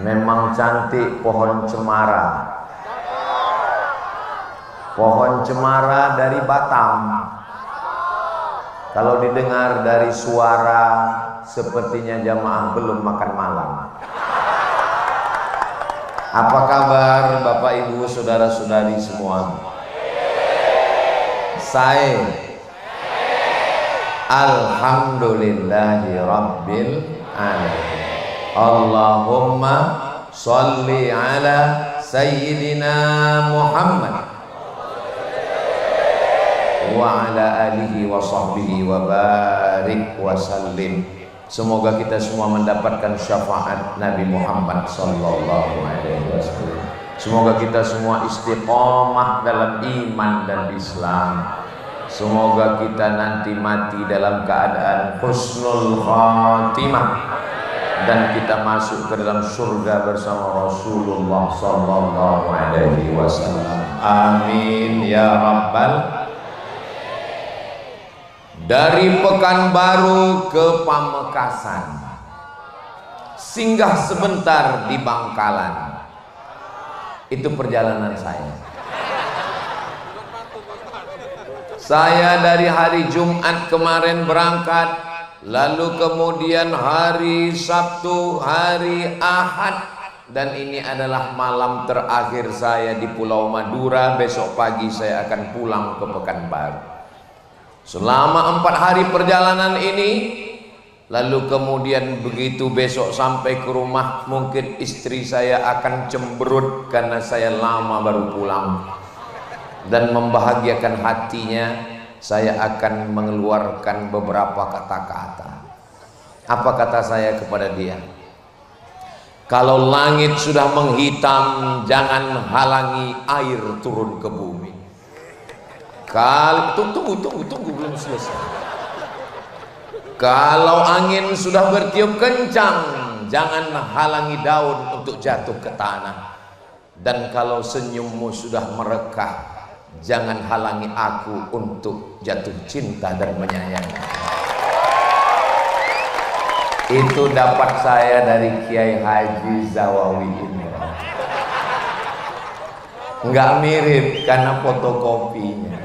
Memang cantik pohon cemara. Pohon cemara dari Batam. Kalau didengar dari suara, sepertinya jamaah belum makan malam. Apa kabar Bapak Ibu saudara-saudari semua? Saya alhamdulillahi rabbil alamin. Allahumma sholli ala sayyidina Muhammad wa ala alihi wa sahbihi wa barik wa sallim. Semoga kita semua mendapatkan syafaat Nabi Muhammad sallallahu alaihi wasallam. Semoga kita semua istiqomah dalam iman dan Islam. Semoga kita nanti mati dalam keadaan husnul khatimah dan kita masuk ke dalam surga bersama Rasulullah sallallahu alaihi wasallam. Amin ya rabbal. Dari Pekanbaru ke Pamekasan, singgah sebentar di Bangkalan. Itu perjalanan saya. Saya dari hari Jumat kemarin berangkat, lalu kemudian hari Sabtu, hari Ahad, dan ini adalah malam terakhir saya di Pulau Madura. Besok pagi saya akan pulang ke Pekanbaru. Selama 4 hari perjalanan ini, lalu kemudian begitu besok sampai ke rumah, mungkin istri saya akan cemberut karena saya lama baru pulang. Dan membahagiakan hatinya, saya akan mengeluarkan beberapa kata-kata. Apa kata saya kepada dia? Kalau langit sudah menghitam, jangan halangi air turun ke bumi. Tunggu belum selesai. Kalau angin sudah bertiup kencang, jangan halangi daun untuk jatuh ke tanah. Dan kalau senyummu sudah merekah, jangan halangi aku untuk jatuh cinta dan menyayangi. Itu dapat saya dari Kiai Haji Zawawi ini. Enggak mirip karena fotokopinya.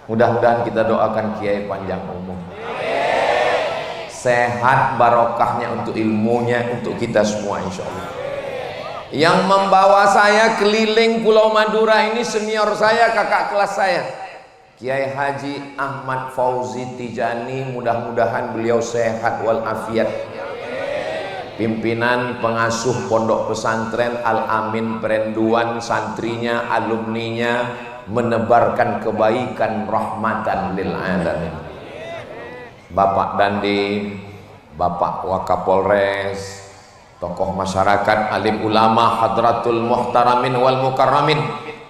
Mudah-mudahan kita doakan Kiai panjang umur, sehat, barokahnya untuk ilmunya, untuk kita semua insya Allah. Yang membawa saya keliling Pulau Madura ini senior saya, kakak kelas saya, Kiai Haji Ahmad Fauzi Tijani. Mudah-mudahan beliau sehat walafiat. Pimpinan pengasuh pondok pesantren Al-Amin Perenduan, santrinya, alumninya, menebarkan kebaikan rahmatan lil alamin. Bapak Dandim, Bapak Wakapolres, tokoh masyarakat, alim ulama, hadratul muhtaramin wal mukarramin.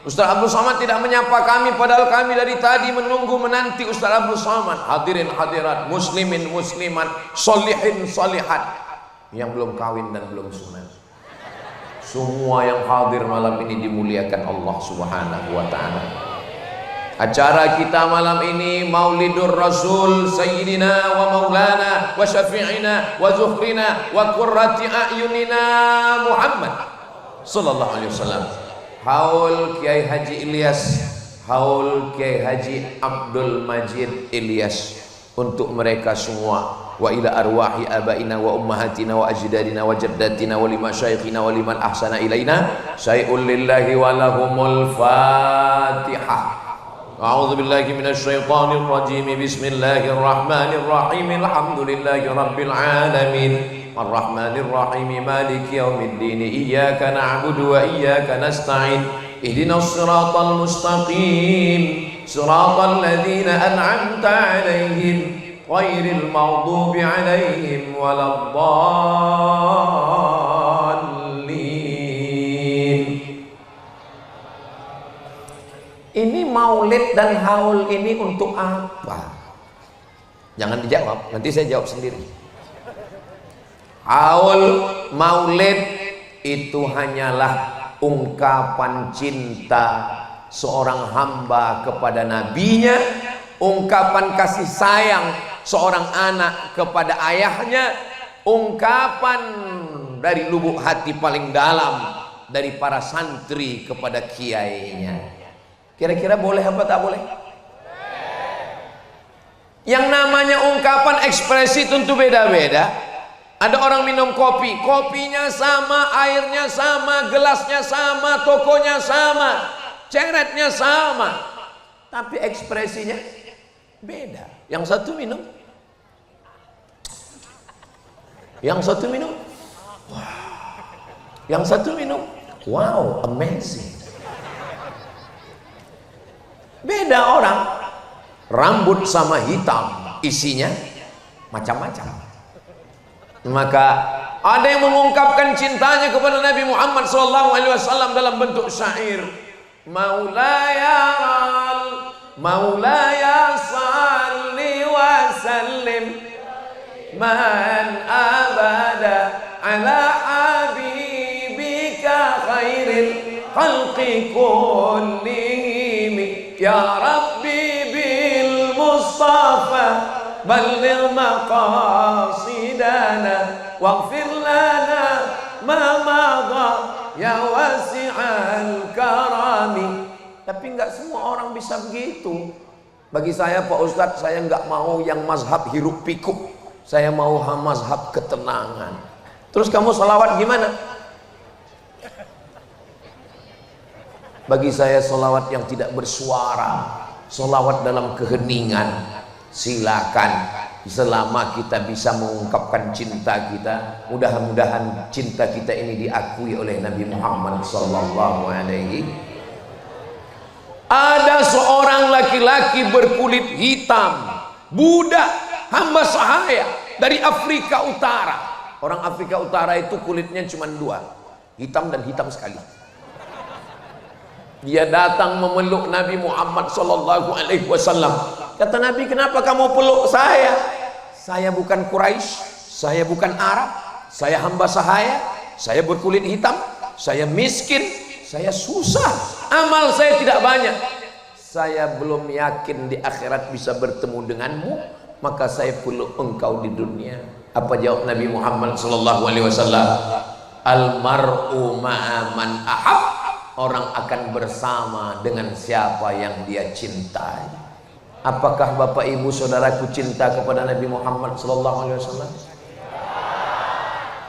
Ustaz Abdul Somad tidak menyapa kami, padahal kami dari tadi menunggu menanti Ustaz Abdul Somad. Hadirin hadirat, muslimin muslimat, solihin solihat, yang belum kawin dan belum sunat, semua yang hadir malam ini dimuliakan Allah Subhanahu wa ta'ala. Acara kita malam ini Maulidur Rasul Sayyidina wa Maulana wa Syafi'ina wa Zuhrina wa Qurrati A'yunina Muhammad sallallahu alaihi wasallam. Haul Kiai Haji Ilyas, haul Kiai Haji Abdul Majid Ilyas, untuk mereka semua. Wa ila arwahi abaina wa ummahatina wa ajdadina wa jaddatina wa lima syaikhina wa liman ahsana ilaina syai'un lillahi wa lahumul fatihah. A'udzu billahi minasy syaithanir rajim. Bismillahirrahmanirrahim. Alhamdulillahi rabbil alamin. Arrahmanir rahim. Maliki yaumiddin. Iyyaka na'budu wa iyyaka nasta'in. Ihdinas siratal mustaqim. Siratal ladzina an'amta 'alaihim ghairil maghdubi 'alaihim waladdallin. Ini maulid dan haul ini untuk apa? Jangan dijawab, nanti saya jawab sendiri. Haul, maulid itu hanyalah ungkapan cinta seorang hamba kepada nabinya, ungkapan kasih sayang seorang anak kepada ayahnya, ungkapan dari lubuk hati paling dalam dari para santri kepada kiainya. Kira-kira boleh apa tak boleh? Yang namanya ungkapan ekspresi tentu beda-beda. Ada orang minum kopi, kopinya sama, airnya sama, gelasnya sama, tokonya sama, ceretnya sama, tapi ekspresinya beda. Yang satu minum, yang satu minum, wow. Yang satu minum, wow, amazing. Beda orang. Rambut sama hitam, isinya macam-macam. Maka ada yang mengungkapkan cintanya kepada Nabi Muhammad SAW dalam bentuk syair. Maulaya salli wa sallim man abada ala habibika khairil khalqi kullihim ya Rabbi bil Mustafa balligh maqasidana waghfir lana ma madha ya wasi'al karami. Tapi enggak semua orang bisa begitu. Bagi saya Pak Ustadz, saya enggak mau yang mazhab hiruk pikuk, saya mau mazhab ketenangan. Terus kamu salawat gimana? Bagi saya salawat yang tidak bersuara, salawat dalam keheningan. Silakan, selama kita bisa mengungkapkan cinta kita, mudah-mudahan cinta kita ini diakui oleh Nabi Muhammad sallallahu alaihi. Ada seorang laki-laki berkulit hitam, budak, hamba sahaya dari Afrika Utara. Orang Afrika Utara itu kulitnya cuma dua, hitam dan hitam sekali. Dia datang memeluk Nabi Muhammad sallallahu alaihi wasallam. Kata Nabi, "Kenapa kamu peluk saya? Saya bukan Quraisy, saya bukan Arab, saya hamba sahaya, saya berkulit hitam, saya miskin, saya susah, amal saya tidak banyak. Saya belum yakin di akhirat bisa bertemu denganmu, maka saya peluk engkau di dunia." Apa jawab Nabi Muhammad sallallahu alaihi wasallam? "Al mar'u ma'a man ahab." Orang akan bersama dengan siapa yang dia cintai. Apakah Bapak Ibu Saudaraku cinta kepada Nabi Muhammad SAW?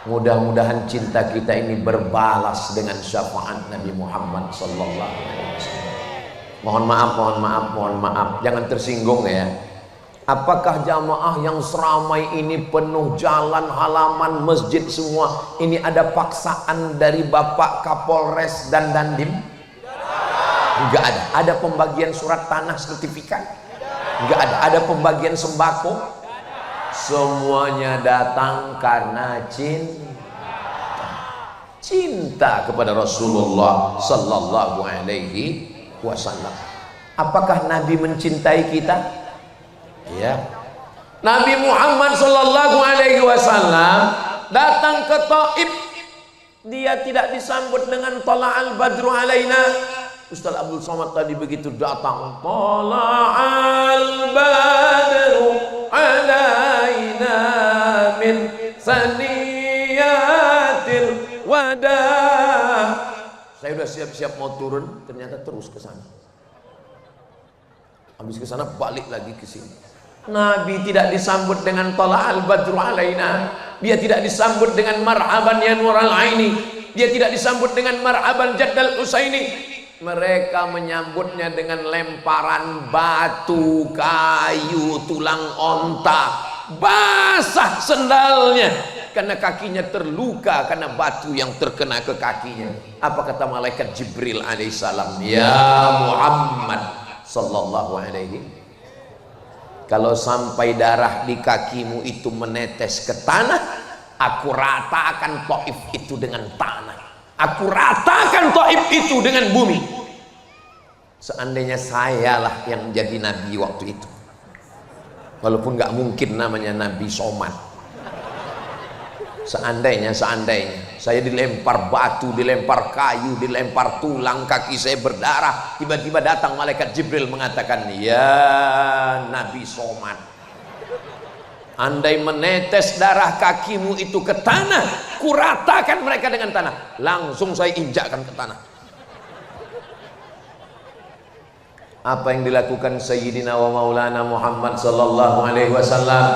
Mudah-mudahan cinta kita ini berbalas dengan syafaat Nabi Muhammad SAW. Mohon maaf, jangan tersinggung ya. Apakah jamaah yang seramai ini penuh jalan, halaman, masjid semua ini ada paksaan dari Bapak Kapolres dan Dandim? Enggak ada. Ada pembagian surat tanah sertifikat? Enggak ada. Ada pembagian sembako? Semuanya datang karena cinta kepada Rasulullah sallallahu alaihi wasallam. Apakah Nabi mencintai kita? Ya. Nabi Muhammad sallallahu alaihi wasallam datang ke Taif. Dia tidak disambut dengan tala'al badru alaina. Ustaz Abdul Somad tadi begitu datang, tala'al badru alaina min saniyatil wada. Saya sudah siap-siap mau turun, ternyata terus ke sana. Habis ke sana balik lagi ke sini. Nabi tidak disambut dengan tala'al badru alaina. Dia tidak disambut dengan marhaban ya nural aini. Dia tidak disambut dengan marhaban jaddal usaini. Mereka menyambutnya dengan lemparan batu, kayu, tulang onta. Basah sendalnya karena kakinya terluka karena batu yang terkena ke kakinya. Apa kata malaikat Jibril alaihissalam? Ya Muhammad sallallahu alaihi. Kalau sampai darah di kakimu itu menetes ke tanah, aku ratakan Taif itu dengan tanah. Aku ratakan Taif itu dengan bumi. Seandainya sayalah yang menjadi nabi waktu itu, walaupun nggak mungkin namanya Nabi Somad. Seandainya saya dilempar batu, dilempar kayu, dilempar tulang, kaki saya berdarah, tiba-tiba datang malaikat Jibril mengatakan, ya Nabi Somad. Andai menetes darah kakimu itu ke tanah, kuratakan mereka dengan tanah. Langsung saya injakkan ke tanah. Apa yang dilakukan Sayyidina wa Maulana Muhammad sallallahu alaihi wasallam?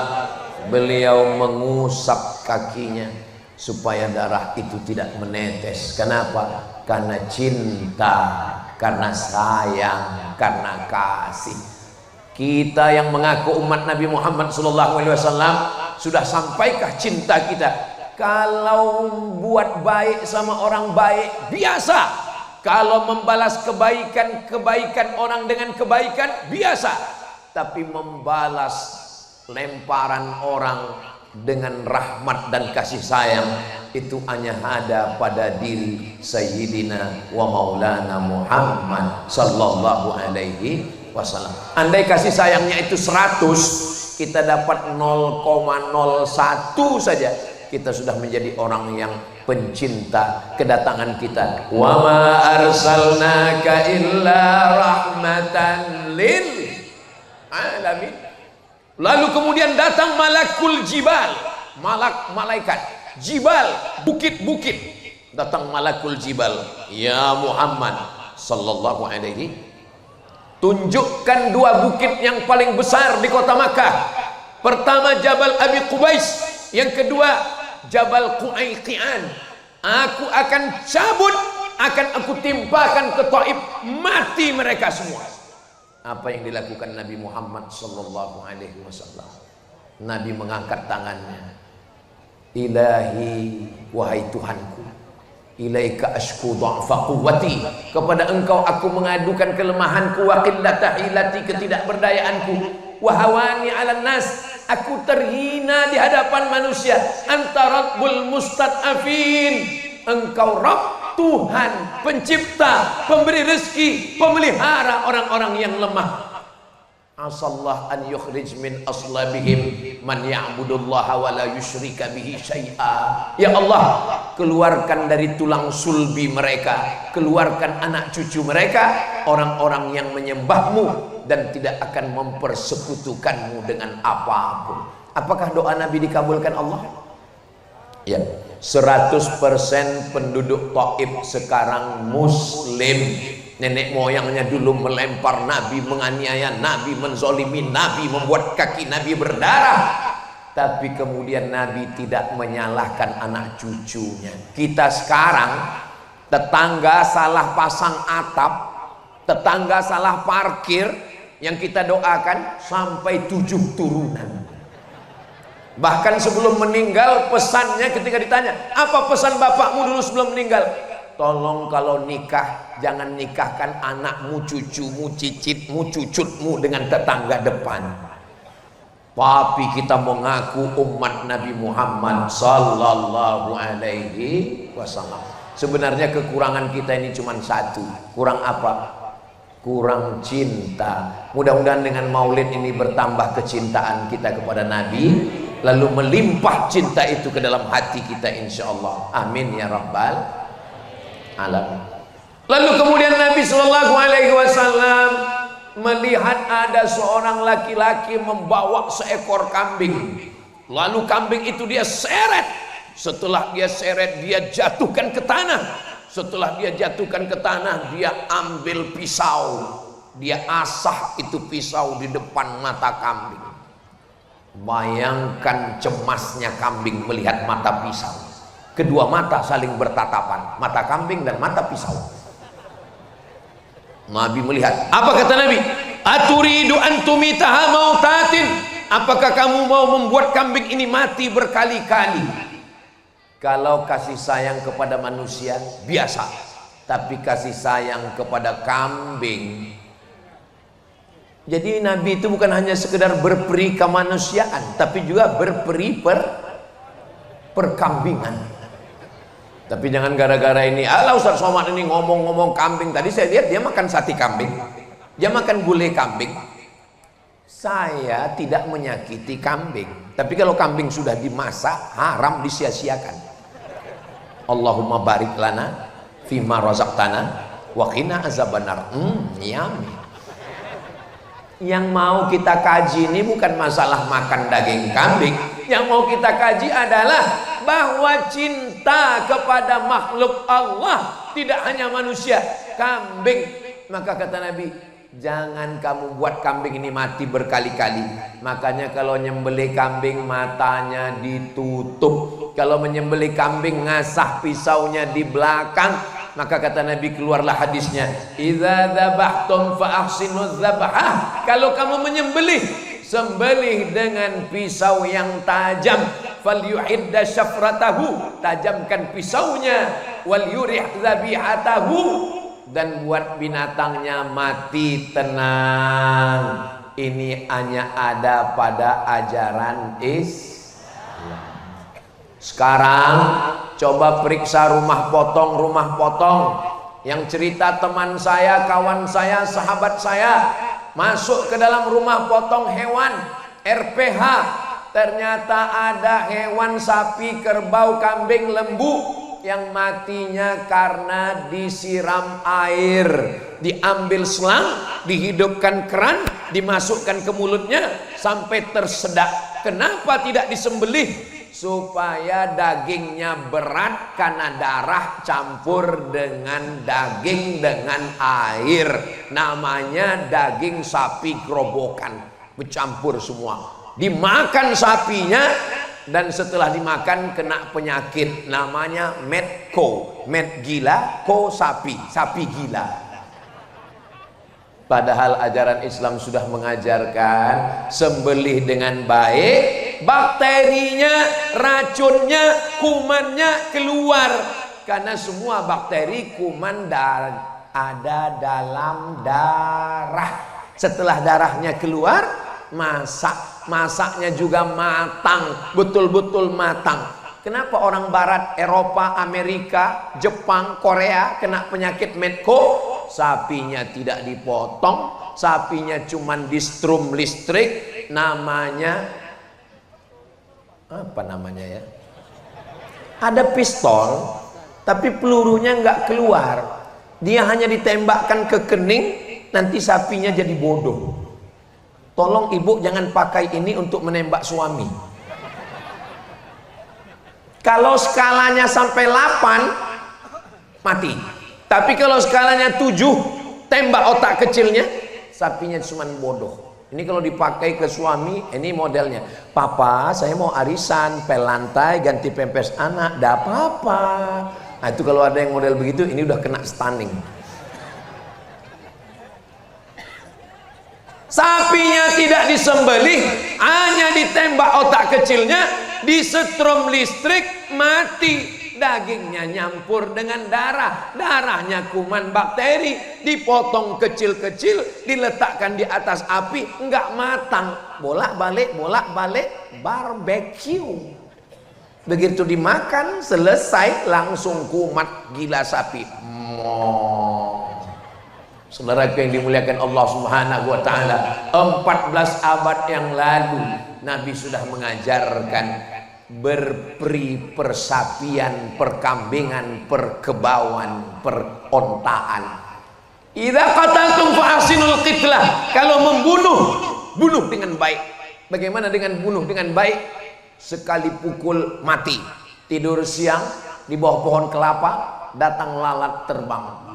Beliau mengusap kakinya supaya darah itu tidak menetes. Kenapa? Karena cinta, karena sayang, karena kasih. Kita yang mengaku umat Nabi Muhammad SAW sudah sampaikah cinta kita? Kalau buat baik sama orang baik biasa, kalau membalas kebaikan orang dengan kebaikan biasa, tapi membalas lemparan orang dengan rahmat dan kasih sayang itu hanya ada pada diri Sayyidina wa Maulana Muhammad sallallahu alaihi wasallam. Andai kasih sayangnya itu 100, kita dapat 0,01 saja, kita sudah menjadi orang yang pencinta kedatangan kita. Wa ma arsalnaka illa rahmatan lil alamin. Lalu kemudian datang malakul jibal, malaikat jibal, bukit-bukit. Datang malakul jibal, ya Muhammad sallallahu alaihi, tunjukkan 2 bukit yang paling besar di kota Makkah. Pertama Jabal Abi Qubais, yang kedua Jabal Qu'ayqi'an. Aku akan cabut, akan aku timpakan ke Taif, mati mereka semua. Apa yang dilakukan Nabi Muhammad sallallahu alaihi wasallam? Nabi mengangkat tangannya. Ilahi, wahai Tuhanku, ilaika ashku dha'fa quwwati, kepada engkau aku mengadukan kelemahanku, wa qillata hilati, ketidakberdayaanku, wa hawani 'alan nas, aku terhina di hadapan manusia. Anta rabbul mustad'afin, engkau Rabb, Tuhan, pencipta, pemberi rezeki, pemelihara orang-orang yang lemah. Asallah an yukhrij min aslabihim man ya'budullaha wa la yusyrika bihi syai'a. Ya Allah, keluarkan dari tulang sulbi mereka, keluarkan anak cucu mereka, orang-orang yang menyembahmu dan tidak akan mempersekutukanmu dengan apapun. Apakah doa Nabi dikabulkan Allah? Ya, 100% penduduk Taif sekarang muslim. Nenek moyangnya dulu melempar Nabi, menganiaya Nabi, menzolimi Nabi, membuat kaki Nabi berdarah. Tapi kemudian Nabi tidak menyalahkan anak cucunya. Kita sekarang, tetangga salah pasang atap, tetangga salah parkir, yang kita doakan sampai 7 turunan. Bahkan sebelum meninggal, pesannya ketika ditanya, apa pesan bapakmu dulu sebelum meninggal? Tolong kalau nikah, jangan nikahkan anakmu, cucumu, cicitmu, cucutmu dengan tetangga depan. Tapi kita mengaku umat Nabi Muhammad sallallahu alaihi wasallam. Sebenarnya kekurangan kita ini cuma satu. Kurang apa? Kurang cinta. Mudah-mudahan dengan maulid ini bertambah kecintaan kita kepada Nabi, lalu melimpah cinta itu ke dalam hati kita insyaallah. Amin ya rabbal alamin. Lalu kemudian Nabi sallallahu alaihi wasallam melihat ada seorang laki-laki membawa seekor kambing. Lalu kambing itu dia seret. Setelah dia seret, dia jatuhkan ke tanah. Setelah dia jatuhkan ke tanah, dia ambil pisau. Dia asah itu pisau di depan mata kambing. Bayangkan cemasnya kambing melihat mata pisau. Kedua mata saling bertatapan, mata kambing dan mata pisau. Nabi melihat. Apa kata Nabi? Aturidu antumitaha mautatin. Apakah kamu mau membuat kambing ini mati berkali-kali? Kalau kasih sayang kepada manusia biasa, tapi kasih sayang kepada kambing. Jadi Nabi itu bukan hanya sekedar berperi kemanusiaan, tapi juga berperi perkambingan. Tapi jangan gara-gara ini, ala Ustaz Somad ini ngomong-ngomong kambing. Tadi saya lihat dia makan sate kambing, dia makan gulai kambing. Saya tidak menyakiti kambing, tapi kalau kambing sudah dimasak, haram disia-siakan. Allahumma barik lana fima razaqtana wa qina azabannar. Yummy. Yang mau kita kaji ini bukan masalah makan daging kambing. Yang mau kita kaji adalah bahwa cinta kepada makhluk Allah tidak hanya manusia, kambing. Maka kata Nabi, jangan kamu buat kambing ini mati berkali-kali. Makanya kalau nyembelih kambing matanya ditutup. Kalau menyembelih kambing ngasah pisaunya di belakang. Maka kata Nabi, keluarlah hadisnya, idza dzabhtum fa ahsinuz dzabhah. Kalau kamu menyembelih, sembelih dengan pisau yang tajam. Falyuhidda syafratahu, tajamkan pisaunya. Wal yurih dzabihatahu, dan buat binatangnya mati tenang. Ini hanya ada pada ajaran Islam. Sekarang coba periksa rumah potong yang cerita teman saya, kawan saya, sahabat saya masuk ke dalam rumah potong hewan RPH. Ternyata ada hewan sapi, kerbau, kambing, lembu yang matinya karena disiram air. Diambil selang, dihidupkan keran, dimasukkan ke mulutnya sampai tersedak. Kenapa tidak disembelih? Supaya dagingnya berat karena darah campur dengan daging dengan air. Namanya daging sapi gerobokan, bercampur semua. Dimakan sapinya, dan setelah dimakan kena penyakit namanya medco, med gila, ko sapi, sapi gila. Padahal ajaran Islam sudah mengajarkan sembelih dengan baik, bakterinya, racunnya, kumannya keluar. Karena semua bakteri, kuman ada dalam darah. Setelah darahnya keluar, masaknya juga matang, betul-betul matang. Kenapa orang barat, Eropa, Amerika, Jepang, Korea kena penyakit medco? Sapinya tidak dipotong, sapinya cuman di strum listrik. Namanya apa namanya ya? Ada pistol, tapi pelurunya nggak keluar. Dia hanya ditembakkan ke kening, nanti sapinya jadi bodoh. Tolong ibu jangan pakai ini untuk menembak suami. Kalau skalanya sampai 8 mati. Tapi kalau skalanya 7, tembak otak kecilnya, sapinya cuma bodoh. Ini kalau dipakai ke suami, ini modelnya. Papa, saya mau arisan, pel lantai, ganti pempes anak, dah apa-apa. Nah itu kalau ada yang model begitu, ini udah kena stunning. Sapinya tidak disembelih, hanya ditembak otak kecilnya, disetrum listrik, mati. Dagingnya nyampur dengan darah, darahnya kuman bakteri, dipotong kecil-kecil, diletakkan di atas api, enggak matang, bolak-balik barbecue. Begitu dimakan selesai, langsung kumat gila sapi. Saudara yang dimuliakan Allah Subhanahu wa taala, 14 abad yang lalu Nabi sudah mengajarkan berperi, persapian, perkambingan, perkebauan, perontaan. Idza qataltum fa ahsinul qitlah. Kalau membunuh, bunuh dengan baik. Bagaimana dengan bunuh dengan baik? Sekali pukul mati. Tidur siang di bawah pohon kelapa, datang lalat terbang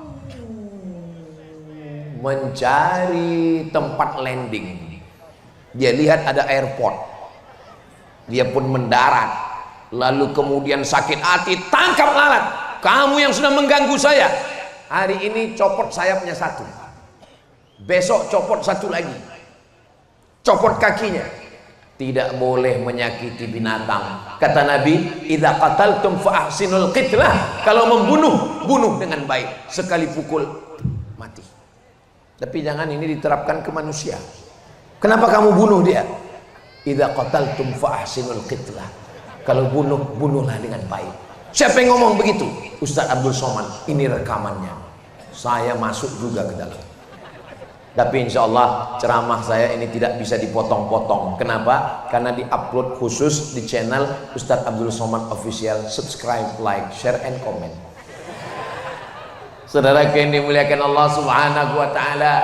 mencari tempat landing. Dia lihat ada airport, dia pun mendarat, lalu kemudian sakit hati, tangkap lalat. Kamu yang sudah mengganggu saya, hari ini copot sayapnya satu, besok copot satu lagi, copot kakinya. Tidak boleh menyakiti binatang. Kata Nabi, idza qataltum fa ahsinul qitlah. Kalau membunuh, bunuh dengan baik. Sekali pukul mati. Tapi jangan ini diterapkan ke manusia. Kenapa kamu bunuh dia? Idza qataltum fa ahsinul qitlah. Kalau bunuh, bunuhlah dengan baik. Siapa yang ngomong begitu? Ustaz Abdul Somad. Ini rekamannya. Saya masuk juga ke dalam. Tapi insya Allah ceramah saya ini tidak bisa dipotong-potong. Kenapa? Karena diupload khusus di channel Ustaz Abdul Somad Official. Subscribe, like, share, and comment. Saudara yang dimuliakan Allah Subhanahu wa taala,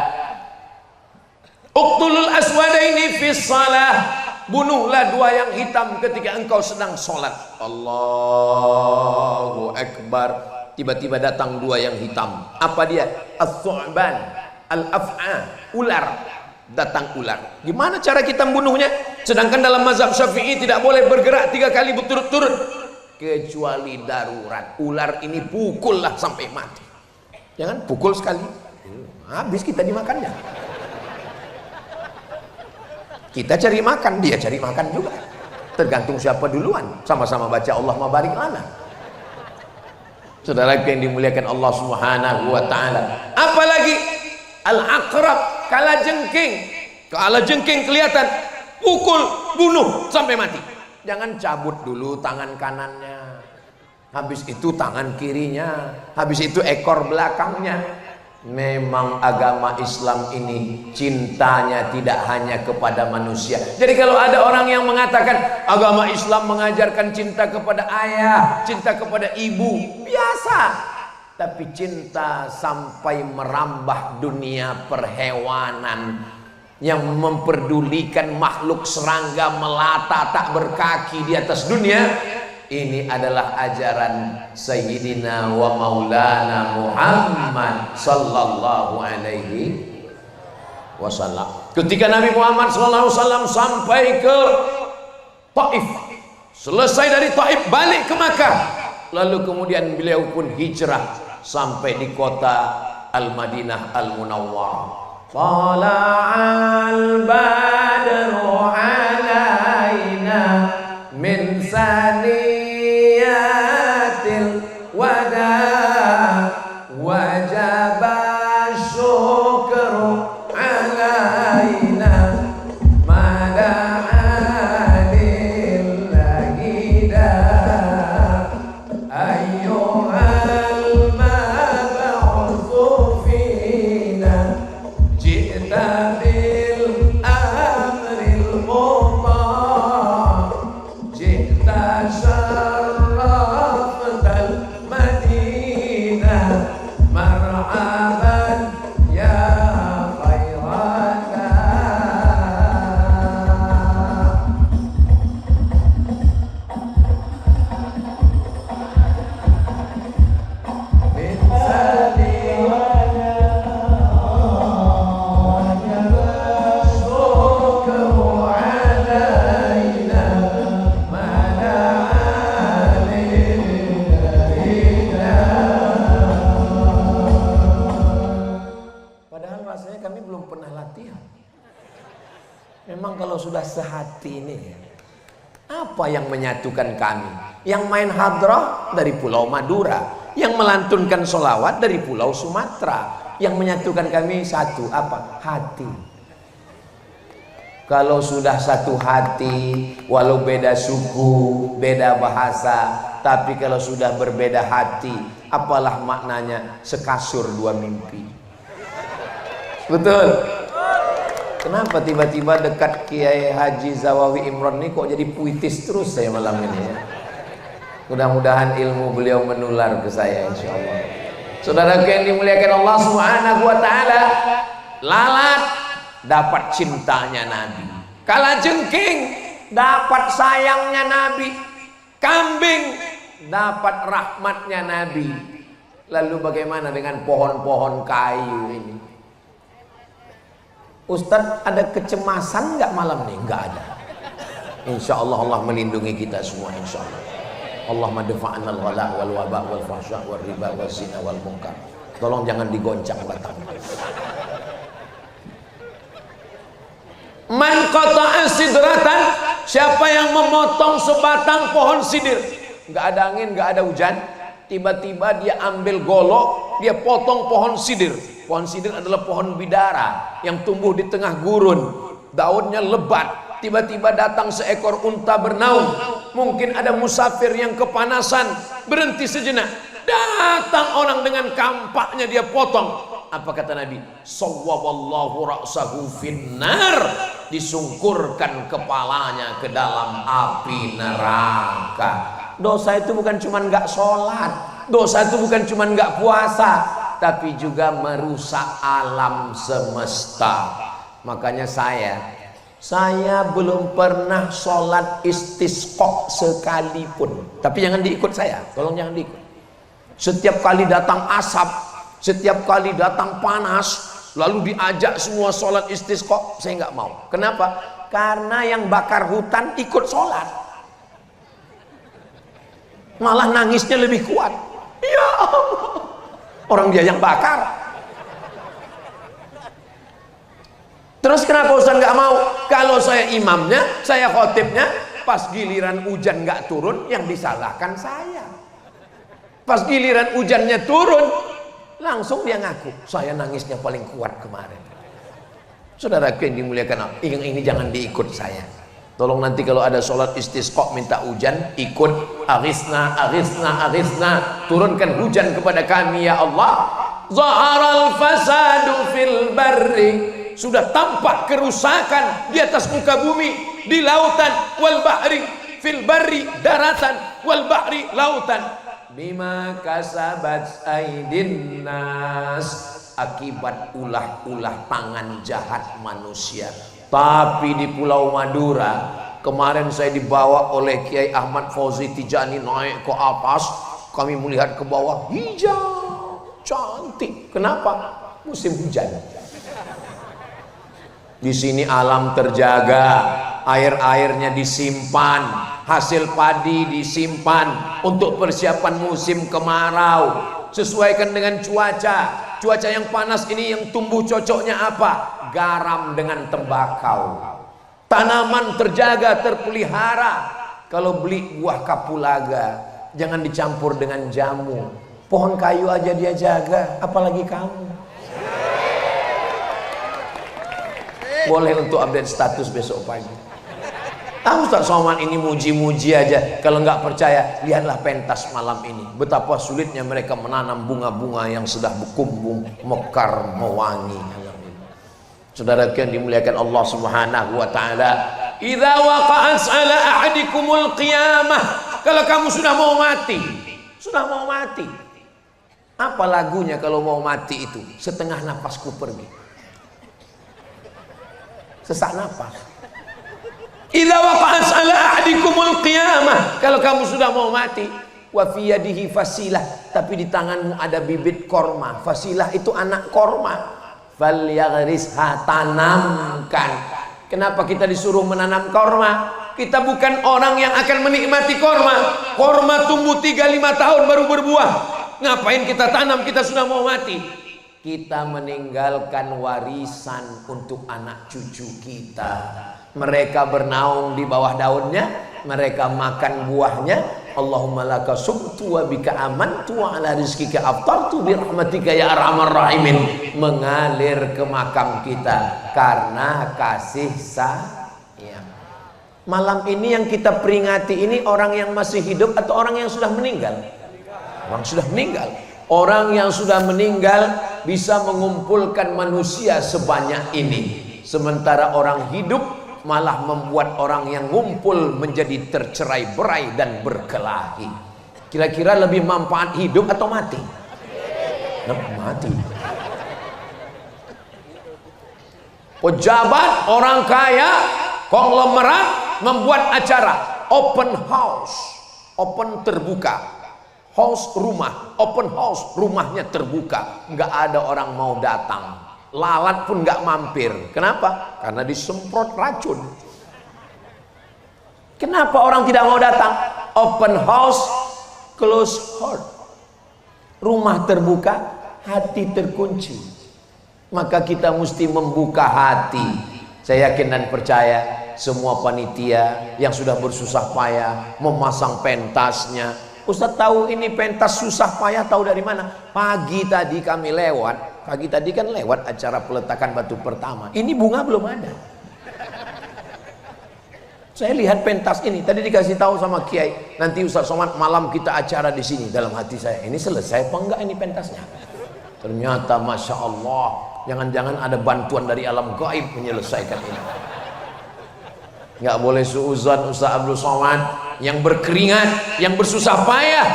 Uqtulul aswadaini fi shalah, bunuhlah dua yang hitam ketika engkau sedang sholat. Allahu Akbar. Tiba-tiba datang dua yang hitam. Apa dia? As-su'ban, al-af'a, ular. Datang ular. Gimana cara kita membunuhnya? Sedangkan dalam mazhab Syafi'i tidak boleh bergerak 3 kali berturut-turut kecuali darurat. Ular ini pukullah sampai mati. Jangan pukul sekali, habis kita dimakannya. Kita cari makan, dia cari makan juga. Tergantung siapa duluan. Sama-sama baca Allahumma barik lana. Saudara yang dimuliakan Allah Subhanahu wa taala. Apalagi al-aqrab, kalajengking. Kalajengking kelihatan, pukul, bunuh sampai mati. Jangan cabut dulu tangan kanannya, habis itu tangan kirinya, habis itu ekor belakangnya. Memang agama Islam ini cintanya tidak hanya kepada manusia. Jadi kalau ada orang yang mengatakan agama Islam mengajarkan cinta kepada ayah, cinta kepada ibu, biasa. Tapi cinta sampai merambah dunia perhewanan, yang memperdulikan makhluk serangga melata tak berkaki di atas dunia, ini adalah ajaran Sayyidina wa Maulana Muhammad sallallahu alaihi wasallam. Ketika Nabi Muhammad sallallahu alaihi wasallam sampai ke Taif, selesai dari Taif balik ke Makkah, lalu kemudian beliau pun hijrah sampai di kota Al-Madinah Al-Munawwarah. Tala'al badru alaina min saniyatil wada wajaba syukru alaina mada'alillahi da ayyuhal mab'utsu fina ji'ta bil amril muta ji'ta syarraftal madinah marhaban ya khairana. Min padahal rasanya kami belum pernah latihan. Memang kalau sudah sehati ini, apa yang menyatukan kami? Yang main hadrah dari Pulau Madura, yang melantunkan sholawat dari Pulau Sumatera. Yang menyatukan kami satu, apa? Hati. Kalau sudah satu hati, walau beda suku, beda bahasa, tapi kalau sudah berbeda hati, apalah maknanya sekasur dua mimpi. Betul. Kenapa tiba-tiba dekat Kiai Haji Zawawi Imron ini kok jadi puitis terus saya malam ini ya? Mudah-mudahan ilmu beliau menular ke saya insyaallah. Saudara yang dimuliakan Allah Subhanahu wa taala, lalat dapat cintanya Nabi, kalajengking dapat sayangnya Nabi, kambing dapat rahmatnya Nabi. Lalu bagaimana dengan pohon-pohon kayu ini? Ustadz, ada kecemasan nggak malam nih? Nggak ada. Insya Allah Allah melindungi kita semua insya Allah. Allahumma dafa'anal ghala wal waba wal fahsya wal riba wal zina wal munkar. Tolong jangan digoncang batang. Man qata'a sidratan, siapa yang memotong sebatang pohon sidir, nggak ada angin, nggak ada hujan, tiba-tiba dia ambil golok, dia potong pohon sidir. Pohon sidir adalah pohon bidara yang tumbuh di tengah gurun, daunnya lebat. Tiba-tiba datang seekor unta bernaung, mungkin ada musafir yang kepanasan, berhenti sejenak, datang orang dengan kampaknya dia potong. Apa kata Nabi? Sawwaballahu ra'sahu finnar, disungkurkan kepalanya ke dalam api neraka. Dosa itu bukan cuma nggak sholat, dosa itu bukan cuma nggak puasa, tapi juga merusak alam semesta. Makanya saya belum pernah sholat istisqa sekalipun. Tapi jangan diikut saya, tolong jangan diikut. Setiap kali datang asap, setiap kali datang panas, lalu diajak semua sholat istisqa, saya nggak mau. Kenapa? Karena yang bakar hutan ikut sholat, malah nangisnya lebih kuat. Ya Allah, orang dia yang bakar. Terus kenapa Ustaz nggak mau? Kalau saya imamnya, saya khotibnya, pas giliran hujan nggak turun, yang disalahkan saya. Pas giliran hujannya turun, langsung dia ngaku, saya nangisnya paling kuat kemarin. Saudaraku yang dimuliakan Allah, ini jangan diikut saya. Tolong nanti kalau ada sholat istisqa minta hujan, ikut aghithna, aghithna, aghithna, turunkan hujan kepada kami ya Allah. Zaharal fasadu fil barri, sudah tampak kerusakan di atas muka bumi, di lautan, wal bahri, fil barri daratan, wal bahri lautan, bima kasabat aidin nas, akibat ulah-ulah tangan jahat manusia. Tapi di Pulau Madura kemarin saya dibawa oleh Kiai Ahmad Fauzi Tijani naik ke atas, kami melihat ke bawah, hijau cantik. Kenapa? Musim hujan. Di sini alam terjaga, air-airnya disimpan, hasil padi disimpan untuk persiapan musim kemarau. Sesuaikan dengan cuaca. Cuaca yang panas ini yang tumbuh cocoknya apa? Garam dengan tembakau. Tanaman terjaga, terpelihara. Kalau beli buah kapulaga, jangan dicampur dengan jamu. Pohon kayu aja dia jaga, apalagi kamu. Boleh untuk update status besok pagi. Ustaz Somad ini muji-muji aja. Kalau nggak percaya, lihatlah pentas malam ini. Betapa sulitnya mereka menanam bunga-bunga yang sudah berkumbung, mekar, mewangi. Saudara yang dimuliakan Allah Subhanahu wa taala, idza waqa'at 'ala ahadikumul qiyamah, kalau kamu sudah mau mati, apa lagunya kalau mau mati itu? Setengah napasku pergi, sesak napas. Idza waqa'at 'ala ahadikumul qiyamah, kalau kamu sudah mau mati, wa fi yadihi fasilah, tapi di tanganmu ada bibit korma. Fasilah itu anak korma. Falyaghrisha, tanamkan. Kenapa kita disuruh menanam korma? Kita bukan orang yang akan menikmati korma. Korma tumbuh 3-5 tahun baru berbuah. Ngapain kita tanam? Kita sudah mau mati. Kita meninggalkan warisan untuk anak cucu kita. Mereka bernaung di bawah daunnya, mereka makan buahnya. Allahumma laka sumtu wa bika amantu wa ala rizkika aftartu bi rahmatika ya arhamar rahimin, mengalir ke makam kita karena kasih sayang. Malam ini yang kita peringati ini orang yang masih hidup atau orang yang sudah meninggal? Orang sudah meninggal. Orang yang sudah meninggal bisa mengumpulkan manusia sebanyak ini, sementara orang hidup malah membuat orang yang ngumpul menjadi tercerai-berai dan berkelahi. Kira-kira lebih manfaat hidup atau mati? Mati. Pejabat, orang kaya, konglomerat membuat acara open house, open terbuka. House rumah, open house, rumahnya terbuka, nggak ada orang mau datang. Lalat pun nggak mampir. Kenapa? Karena disemprot racun. Kenapa orang tidak mau datang? Open house, close heart. Rumah terbuka, hati terkunci. Maka kita mesti membuka hati. Saya yakin dan percaya semua panitia yang sudah bersusah payah memasang pentasnya. Ustaz tahu ini pentas susah payah, tahu dari mana? Pagi tadi kami lewat. Pagi tadi kan lewat acara peletakan batu pertama. Ini bunga belum ada. Saya lihat pentas ini. Tadi dikasih tahu sama Kiai, nanti Ustaz Somad malam kita acara di sini. Dalam hati saya, ini selesai apa enggak ini pentasnya? Ternyata Masya Allah, jangan-jangan ada bantuan dari alam gaib menyelesaikan ini. Nggak boleh suuzon Ustaz Abdul Somad yang berkeringat, yang bersusah payah.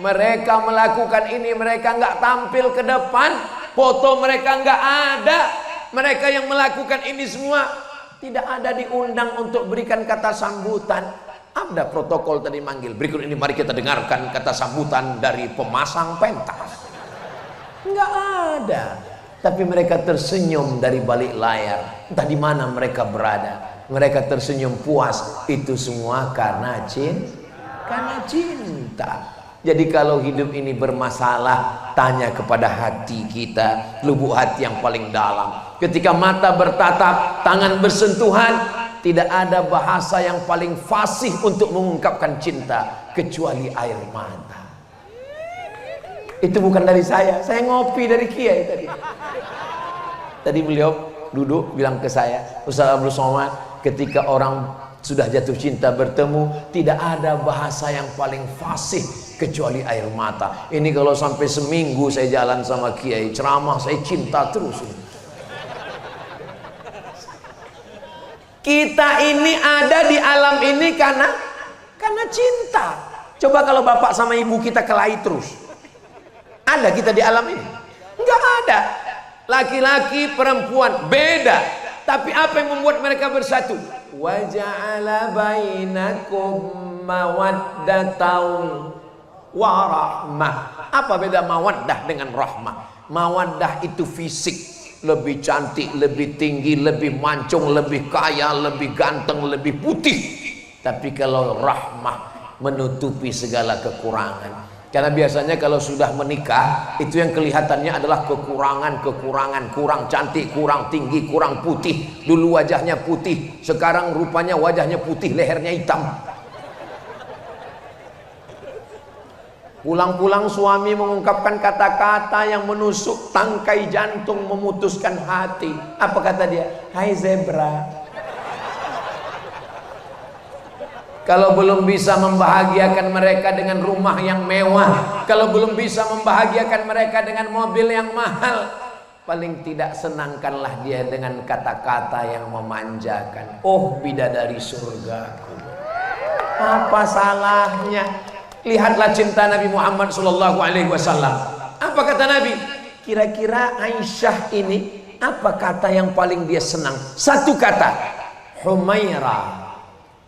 Mereka melakukan ini, mereka nggak tampil ke depan, foto mereka nggak ada, mereka yang melakukan ini semua tidak ada diundang untuk berikan kata sambutan. Ada protokol tadi manggil. Berikut ini mari kita dengarkan kata sambutan dari pemasang pentas. Enggak ada. Tapi mereka tersenyum dari balik layar. Entah di mana mereka berada. Mereka tersenyum puas. Itu semua karena cinta. Jadi kalau hidup ini bermasalah, tanya kepada hati kita, lubuk hati yang paling dalam. Ketika mata bertatap, tangan bersentuhan, tidak ada bahasa yang paling fasih untuk mengungkapkan cinta kecuali air mata. Itu bukan dari saya ngopi dari Kiai tadi. Tadi beliau duduk bilang ke saya, Ustaz Abdul Somad, ketika orang sudah jatuh cinta bertemu, tidak ada bahasa yang paling fasih kecuali air mata. Ini kalau sampai seminggu saya jalan sama Kiai ceramah, saya cinta terus. Kita ini ada di alam ini karena cinta. Coba kalau bapak sama ibu kita kelahi terus, ada kita di alam ini? Enggak ada. Laki-laki perempuan beda, tapi apa yang membuat mereka bersatu? Wa ja'ala bainakum mawaddatan wa rahmah. Apa beda mawaddah dengan rahmah? Mawaddah itu fisik, lebih cantik, lebih tinggi, lebih mancung, lebih kaya, lebih ganteng, lebih putih. Tapi kalau rahmah menutupi segala kekurangan. Karena biasanya kalau sudah menikah, itu yang kelihatannya adalah kekurangan, kurang cantik, kurang tinggi, kurang putih. Dulu wajahnya putih, sekarang rupanya wajahnya putih, lehernya hitam. Pulang-pulang suami mengungkapkan kata-kata yang menusuk tangkai jantung, memutuskan hati. Apa kata dia? Hai zebra. Kalau belum bisa membahagiakan mereka dengan rumah yang mewah, kalau belum bisa membahagiakan mereka dengan mobil yang mahal, paling tidak senangkanlah dia dengan kata-kata yang memanjakan. Oh bidadari surgaku, apa salahnya? Lihatlah cinta Nabi Muhammad SAW. Apa kata Nabi? Kira-kira Aisyah ini apa kata yang paling dia senang? Satu kata, Humaira.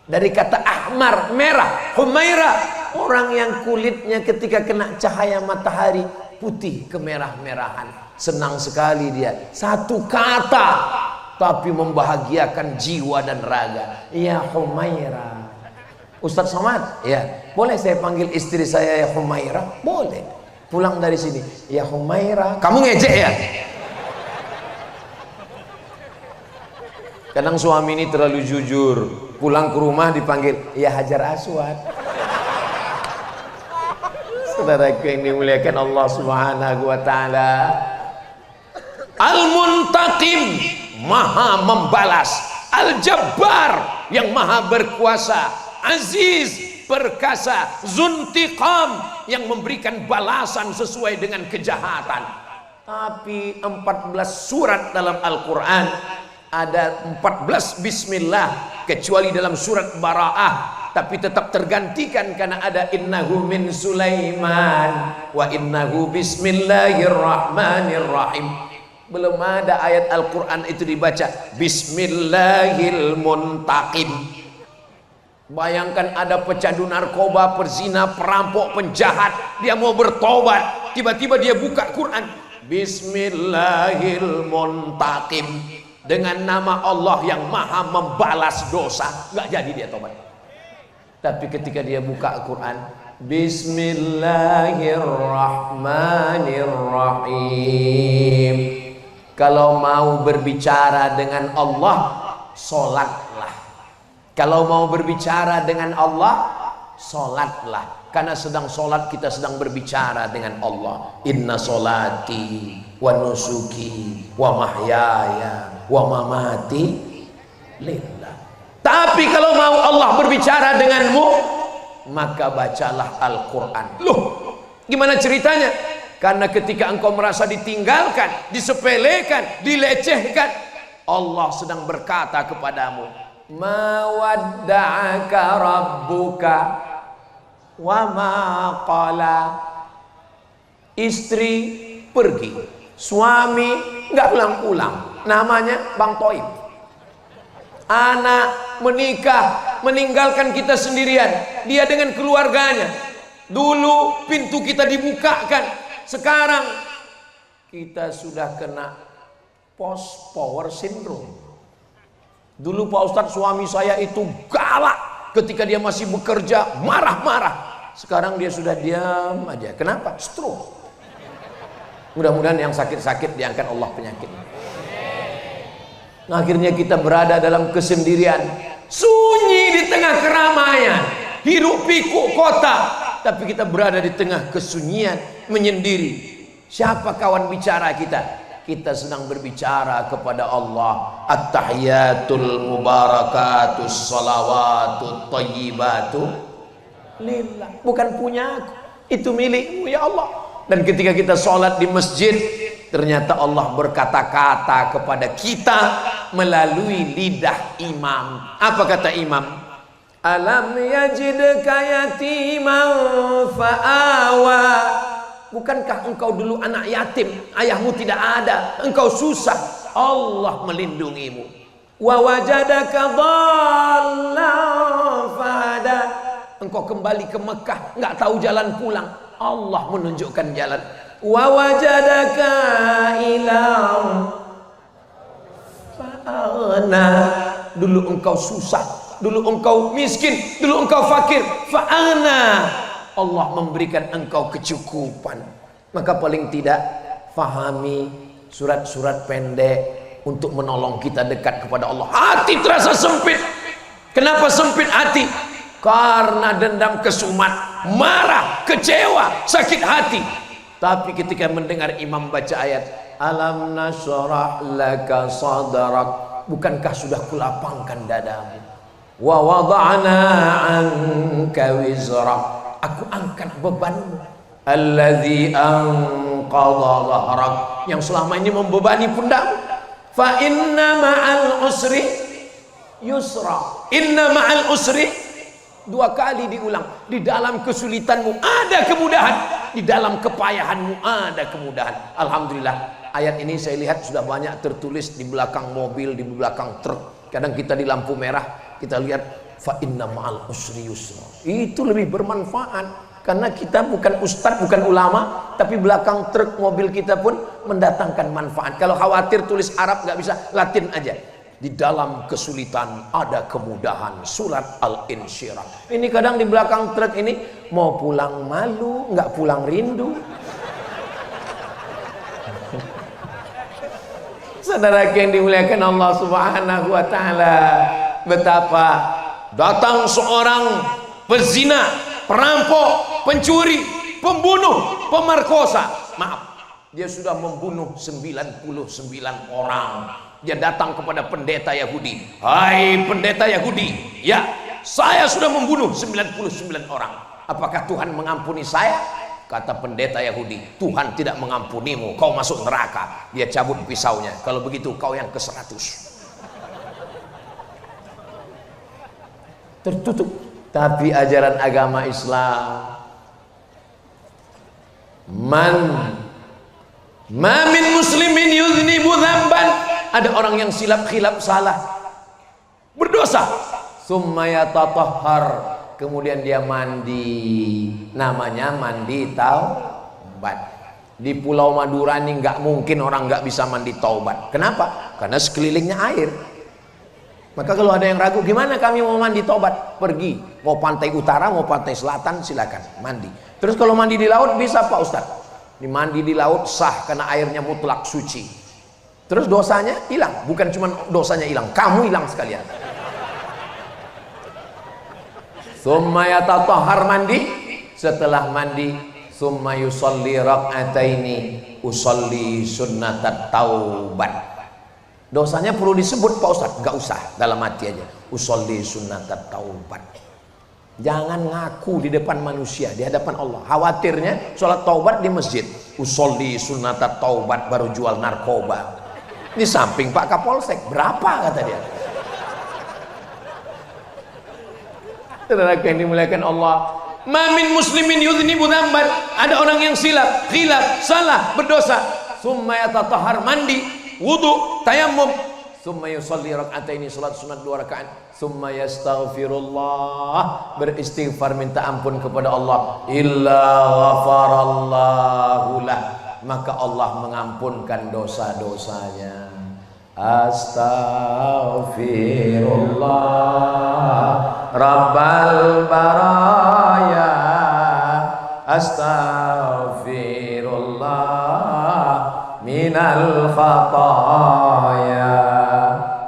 Dari kata ahmar, merah. Humaira, orang yang kulitnya ketika kena cahaya matahari putih kemerah-merahan. Senang sekali dia. Satu kata, tapi membahagiakan jiwa dan raga. Ya Humaira. Ustaz Somad, ya, boleh saya panggil istri saya ya Humaira? Boleh. Pulang dari sini, ya Humaira. Kamu ngejek ya? Kadang suami ini terlalu jujur. Pulang ke rumah dipanggil, ya Hajar Aswad. Saudaraku yang dimuliakan Allah Subhanahu wa taala. Al-Muntaqim, maha membalas. Al-Jabbar, yang maha berkuasa. Aziz, perkasa. Zuntiqam, yang memberikan balasan sesuai dengan kejahatan. Tapi 14 surat dalam Al-Quran ada 14 bismillah, kecuali dalam surat Bara'ah, tapi tetap tergantikan karena ada innahu min Sulaiman wa innahu bismillahirrahmanirrahim. Belum ada ayat Al-Quran itu dibaca Bismillahil Muntaqim. Bayangkan ada pecandu narkoba, perzina, perampok, penjahat, dia mau bertobat, tiba-tiba dia buka Quran, Bismillahil Muntaqim, dengan nama Allah yang maha membalas dosa. Nggak jadi dia tobat. Tapi ketika dia buka Quran, Bismillahirrahmanirrahim. Kalau mau berbicara dengan Allah, sholatlah. Kalau mau berbicara dengan Allah, sholatlah. Karena sedang sholat kita sedang berbicara dengan Allah. Inna sholati wa nusuki wa mahyaya wa mamati lillah. Tapi kalau mau Allah berbicara denganmu, maka bacalah Al-Quran. Loh, gimana ceritanya? Karena ketika engkau merasa ditinggalkan, disepelekan, dilecehkan, Allah sedang berkata kepadamu, ma wadda'aka rabbuka wa ma qala. Istri pergi, suami nggak pulang-pulang, namanya Bang Toib. Anak menikah, meninggalkan kita sendirian, dia dengan keluarganya. Dulu pintu kita dibukakan, sekarang kita sudah kena post power syndrome. Dulu Pak Ustadz, suami saya itu galak ketika dia masih bekerja, marah-marah. Sekarang dia sudah diam aja. Kenapa? Stroke. Mudah-mudahan yang sakit-sakit diangkat Allah penyakit. Nah, akhirnya kita berada dalam kesendirian, sunyi di tengah keramaian, hiruk pikuk kota, tapi kita berada di tengah kesunyian, menyendiri. Siapa kawan bicara kita? Kita sedang berbicara kepada Allah. At-tahiyatul mubarakatus salawatut thayyibatu lillah, bukan punya aku, itu milikmu ya Allah. Dan ketika kita sholat di masjid, ternyata Allah berkata-kata kepada kita melalui lidah imam. Apa kata imam? Alam yajidka yatiman fa'awa. Bukankah engkau dulu anak yatim, ayahmu tidak ada, engkau susah, Allah melindungimu. Wa wajadaka dhallan fahada. Engkau kembali ke Mekah, nggak tahu jalan pulang, Allah menunjukkan jalan. Wa wajadaka ilam fa'ana. Dulu engkau susah, dulu engkau miskin, dulu engkau fakir, fa'ana. Allah memberikan engkau kecukupan. Maka paling tidak fahami surat-surat pendek untuk menolong kita dekat kepada Allah. Hati terasa sempit. Kenapa sempit hati? Karena dendam, kesumat, marah, kecewa, sakit hati. Tapi ketika mendengar imam baca ayat alam nashrah laka sadrak, bukankah sudah kulapangkan dadamu? Wa wada'na anka wizrak, aku angkat bebanmu. Alladzi anqadha dhahrak, yang selama ini membebani pundakmu. Fa inna ma'al usri yusra. Inna ma'al usri, dua kali diulang. Di dalam kesulitanmu ada kemudahan, di dalam kepayahanmu ada kemudahan. Alhamdulillah, ayat ini saya lihat sudah banyak tertulis di belakang mobil, di belakang truk. Kadang kita di lampu merah, kita lihat fa inna ma'al usri yusra. Itu lebih bermanfaat karena kita bukan ustadz, bukan ulama, tapi belakang truk mobil kita pun mendatangkan manfaat. Kalau khawatir tulis Arab nggak bisa, Latin aja. Di dalam kesulitan ada kemudahan. Surat Al-Insyirah. Ini kadang di belakang truk ini mau pulang malu, nggak pulang rindu. Saudara yang dimuliakan Allah Subhanahu wa taala, betapa datang seorang pezina, perampok, pencuri, pembunuh, pemerkosa. Maaf, dia sudah membunuh 99 orang. Dia datang kepada pendeta Yahudi. Hai pendeta Yahudi, ya, saya sudah membunuh 99 orang. Apakah Tuhan mengampuni saya? Kata pendeta Yahudi, Tuhan tidak mengampunimu, kau masuk neraka. Dia cabut pisaunya. Kalau begitu kau yang ke-100. Tertutup. Tapi ajaran agama Islam, ma min muslimin yudhnibu dzamban, ada orang yang silap-khilap salah, berdosa, summa yatatahhar, kemudian dia mandi, namanya mandi taubat. Di Pulau Madura ini nggak mungkin orang nggak bisa mandi taubat. Kenapa? Karena sekelilingnya air. Maka kalau ada yang ragu, gimana kami mau mandi taubat? Pergi, mau pantai utara, mau pantai selatan, silakan mandi. Terus kalau mandi di laut bisa Pak Ustadz? Dimandi di laut sah karena airnya mutlak suci. Terus dosanya hilang, bukan cuma dosanya hilang, kamu hilang sekalian. Summa yatatahhar, mandi, setelah mandi summa yusalli rak'ataini, usalli sunnatat taubat. Dosanya perlu disebut Pak Ustadz? Gak usah, dalam hati aja, usalli sunnatat taubat. Jangan ngaku di depan manusia, di hadapan Allah. Khawatirnya sholat taubat di masjid, usolli sunnatat taubat, baru jual narkoba di samping Pak Kapolsek. Berapa kata dia? Saudara yang dimuliakan Allah, ma min muslimin yudhnibu dzamban, ada orang yang silap, khilaf, salah, berdosa, summa yatatahhar, mandi, wudu, tayammum, summa yusalli raka'ataini, salat sunat 2 rakaat, summa yastaghfirullah, beristighfar minta ampun kepada Allah, illa ghafarallahu lah, maka Allah mengampunkan dosa-dosanya. Astaghfirullah Rabbal baraya, astaghfirullah minal khataya,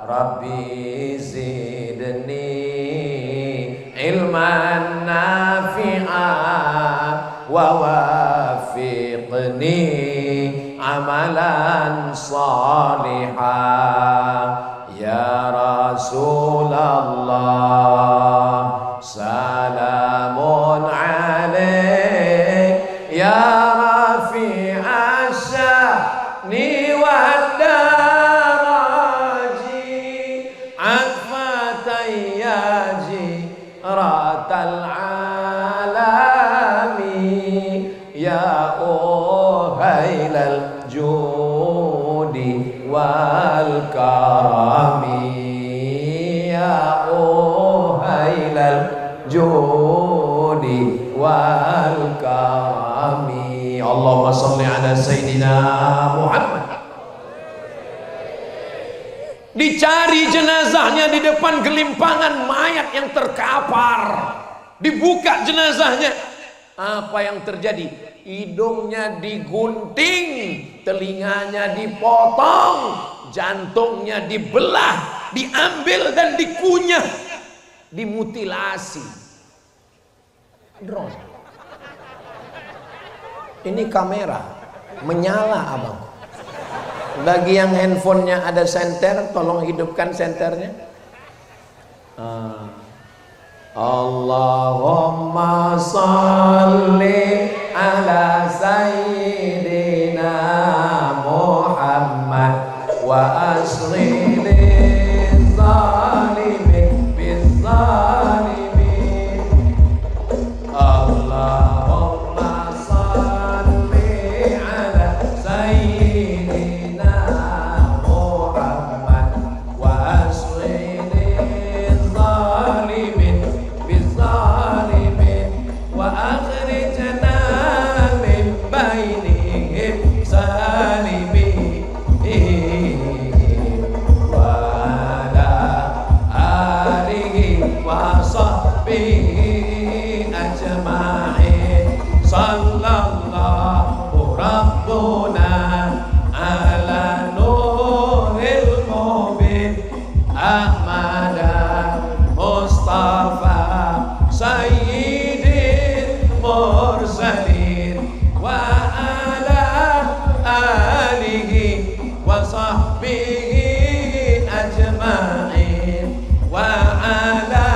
Rabbi zidni ilman nafi'an wa wafiqni amalan salihah. Ya Rasulullah salamun alaik, ya rafi'a sya'ni wad daraji, atfatayyaji ratal alami, ya uhailal judi wal karami, ya uhailal judi wal karami. Allahumma salli ala Sayyidina Muhammad. Dicari jenazahnya di depan gelimpangan mayat yang terkapar, dibuka jenazahnya, apa yang terjadi? Hidungnya digunting, telinganya dipotong, jantungnya dibelah, diambil dan dikunyah, dimutilasi. Drone. Ini kamera menyala, abang. Bagi yang handphonenya ada senter, tolong hidupkan senternya. Allahumma salli ala Sayyidina Muhammad wa asli lil zalimin bil zalimin. Allahumma salli ala Sayyidina Muhammad wa asli lil zalimin bil zalimin wa akhrijna min bainihim salimin wa ala alihi wa sahbihi ajma'in. Sallallahu rabbuna ala nuril mubin Ahmada Mustafa Sayyidil mursalin wa ala alihi wa sahbihi ajma'in wa ala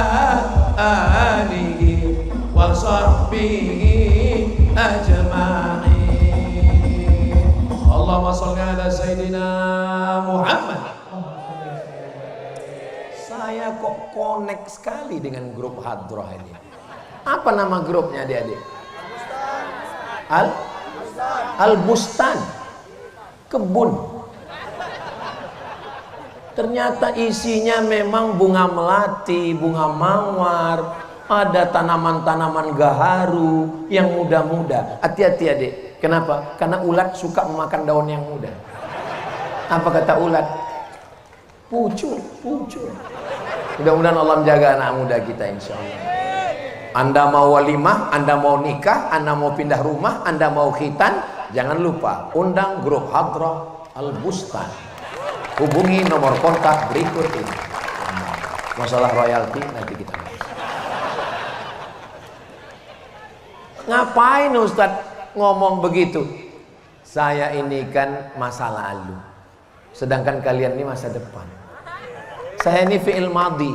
alihi wa sahbihi ajma'in. Allahumma sholli ala Sayyidina Muhammad. Saya kok connect sekali dengan grup Hadrah ini. Apa nama grupnya adik-adik? Al-Bustan, kebun. Ternyata isinya memang bunga melati, bunga mawar, ada tanaman-tanaman gaharu yang muda-muda. Hati-hati adik. Kenapa? Karena ulat suka memakan daun yang muda. Apa kata ulat? Pucuk, pucuk. Mudah-mudahan Allah menjaga anak muda kita, insya Allah. Anda mau walimah, Anda mau nikah, Anda mau pindah rumah, Anda mau khitan, jangan lupa undang grup Hadrah Al-Bustan. Hubungi nomor kontak berikut ini. Masalah royalti nanti kita bahas. Ngapain Ustadz ngomong begitu? Saya ini kan masa lalu, sedangkan kalian ini masa depan. Saya ini fi'il madhi.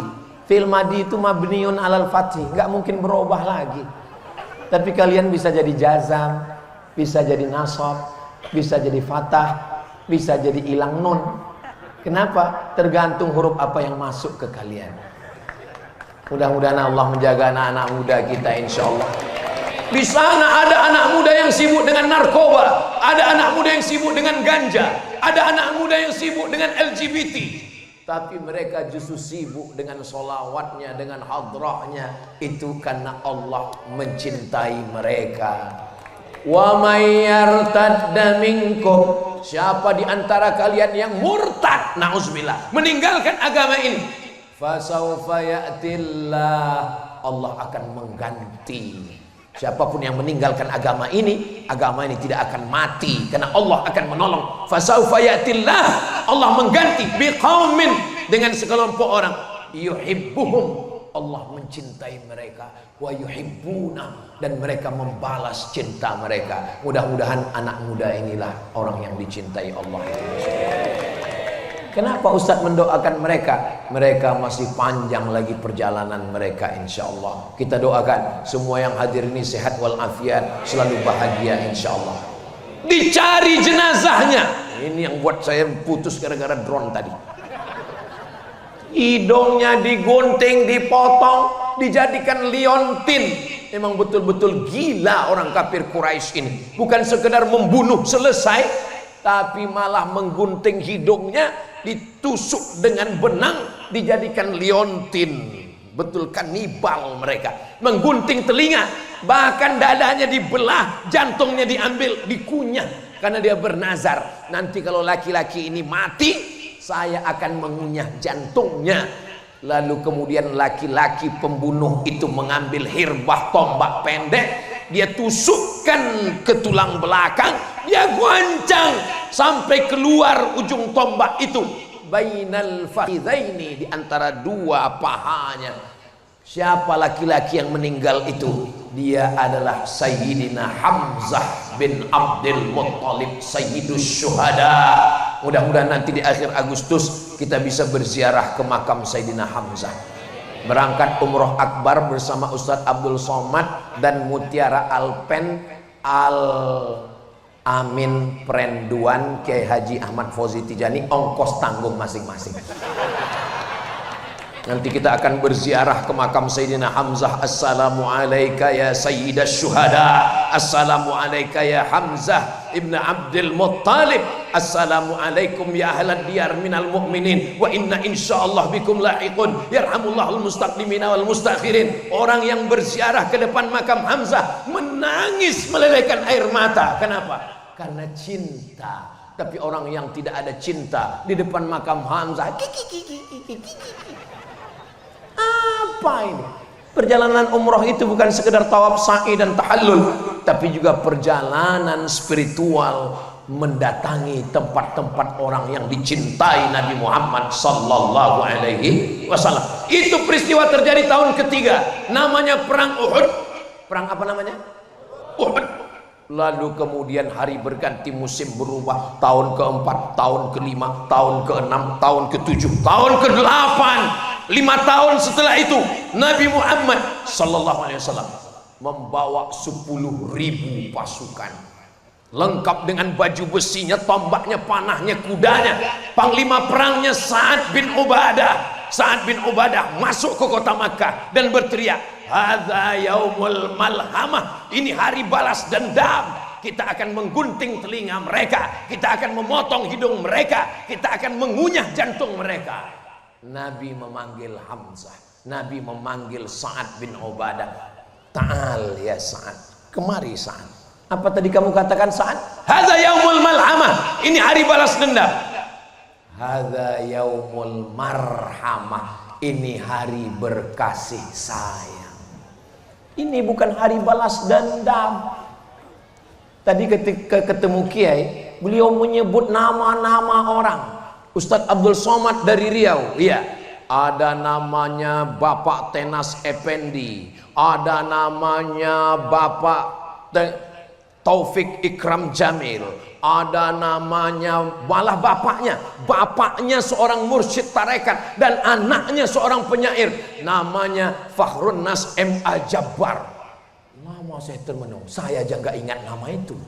Fi'il madhi itu mabniun alal fathi, nggak mungkin berubah lagi. Tapi kalian bisa jadi jazam, bisa jadi nasab, bisa jadi fathah, bisa jadi ilang nun. Kenapa? Tergantung huruf apa yang masuk ke kalian. Mudah-mudahan Allah menjaga anak-anak muda kita, insya Allah. Di sana ada anak muda yang sibuk dengan narkoba. Ada anak muda yang sibuk dengan ganja, ada anak muda yang sibuk dengan LGBT, tapi mereka justru sibuk dengan solawatnya, dengan hadrahnya. Itu karena Allah mencintai mereka. Wa may yartadda minkum, siapa di antara kalian yang murtad, na'udzubillah, meninggalkan agama ini, fasawfa ya'tillah, Allah akan mengganti. Siapapun yang meninggalkan agama ini tidak akan mati, karena Allah akan menolong. Fasawfa ya'tillah, Allah mengganti biqaumin, dengan sekelompok orang, yuhibbuhum, Allah mencintai mereka, wa yuhibbuna, dan mereka membalas cinta mereka. Mudah-mudahan anak muda inilah orang yang dicintai Allah itu. Kenapa Ustadz mendoakan mereka? Mereka masih panjang lagi perjalanan mereka, insya Allah. Kita doakan semua yang hadir ini sehat walafiat, selalu bahagia insya Allah. Dicari jenazahnya. Ini yang buat saya putus gara-gara drone tadi. Hidungnya digunting, dipotong, dijadikan liontin. Memang betul-betul gila orang kafir Quraisy ini. Bukan sekedar membunuh selesai, tapi malah menggunting hidungnya, ditusuk dengan benang, dijadikan liontin. Betul kanibal mereka. Menggunting telinga, bahkan dadanya dibelah, jantungnya diambil, dikunyah, karena dia bernazar, nanti kalau laki-laki ini mati, saya akan mengunyah jantungnya. Lalu kemudian laki-laki pembunuh itu mengambil hirbah tombak pendek, dia tusukkan ke tulang belakang, dia goncang sampai keluar ujung tombak itu, bainal fakhidaini, di antara dua pahanya. Siapa laki-laki yang meninggal itu? Dia adalah Sayyidina Hamzah bin Abdul Muttalib, Sayyidus Syuhada. Mudah-mudahan nanti di akhir Agustus kita bisa berziarah ke makam Sayyidina Hamzah. Berangkat umroh akbar bersama Ustadz Abdul Somad dan Mutiara Alpen Al Amin Perenduan Kiai Haji Ahmad Fauzi Tijani, ongkos tanggung masing-masing. Nanti kita akan berziarah ke makam Sayyidina Hamzah. Assalamu alayka ya Sayyidas Syuhada, assalamu alayka ya Hamzah ibn Abdul Muttalib, assalamu alaikum ya ahlad diyar minal mu'minin, wa inna insyaallah bikum lahiqun, yarhamullahul mustaqdimina wal mustakhirin. Orang yang berziarah ke depan makam Hamzah menangis melelehkan air mata. Kenapa? Karena cinta. Tapi orang yang tidak ada cinta di depan makam Hamzah, apa ini? Perjalanan umroh itu bukan sekedar tawaf, sa'i dan tahallul, tapi juga perjalanan spiritual, mendatangi tempat-tempat orang yang dicintai Nabi Muhammad sallallahu alaihi wasallam. Itu peristiwa terjadi tahun ketiga, namanya perang Uhud. Perang apa namanya? Uhud. Lalu kemudian hari berganti, musim berubah, tahun keempat, tahun kelima, tahun keenam, tahun ketujuh, tahun kedelapan. 5 tahun setelah itu Nabi Muhammad sallallahu alaihi wasallam membawa 10.000 pasukan, lengkap dengan baju besinya, tombaknya, panahnya, kudanya. Panglima perangnya Sa'ad bin Ubadah. Sa'ad bin Ubadah masuk ke kota Makkah dan berteriak, hadza yaumul malhamah, ini hari balas dendam. Kita akan menggunting telinga mereka, kita akan memotong hidung mereka, kita akan mengunyah jantung mereka. Nabi memanggil Hamzah, Nabi memanggil Sa'ad bin Ubadah. Ta'al ya Sa'ad, kemari Sa'ad. Apa tadi kamu katakan Sa'ad? Hadza yaumul malhamah, ini hari balas dendam. Hadza yaumul marhamah, ini hari berkasih sayang. Ini bukan hari balas dendam. Tadi ketika ketemu Kiai, beliau menyebut nama-nama orang. Ustadz Abdul Somad dari Riau, iya, ada namanya Bapak Tenas Effendi, ada namanya Bapak Taufik Ikram Jamil, ada namanya, malah bapaknya seorang mursyid tarekat dan anaknya seorang penyair, namanya Fakhrun Nas M.A. Jabbar. Lama saya termenung, saya aja nggak ingat nama itu.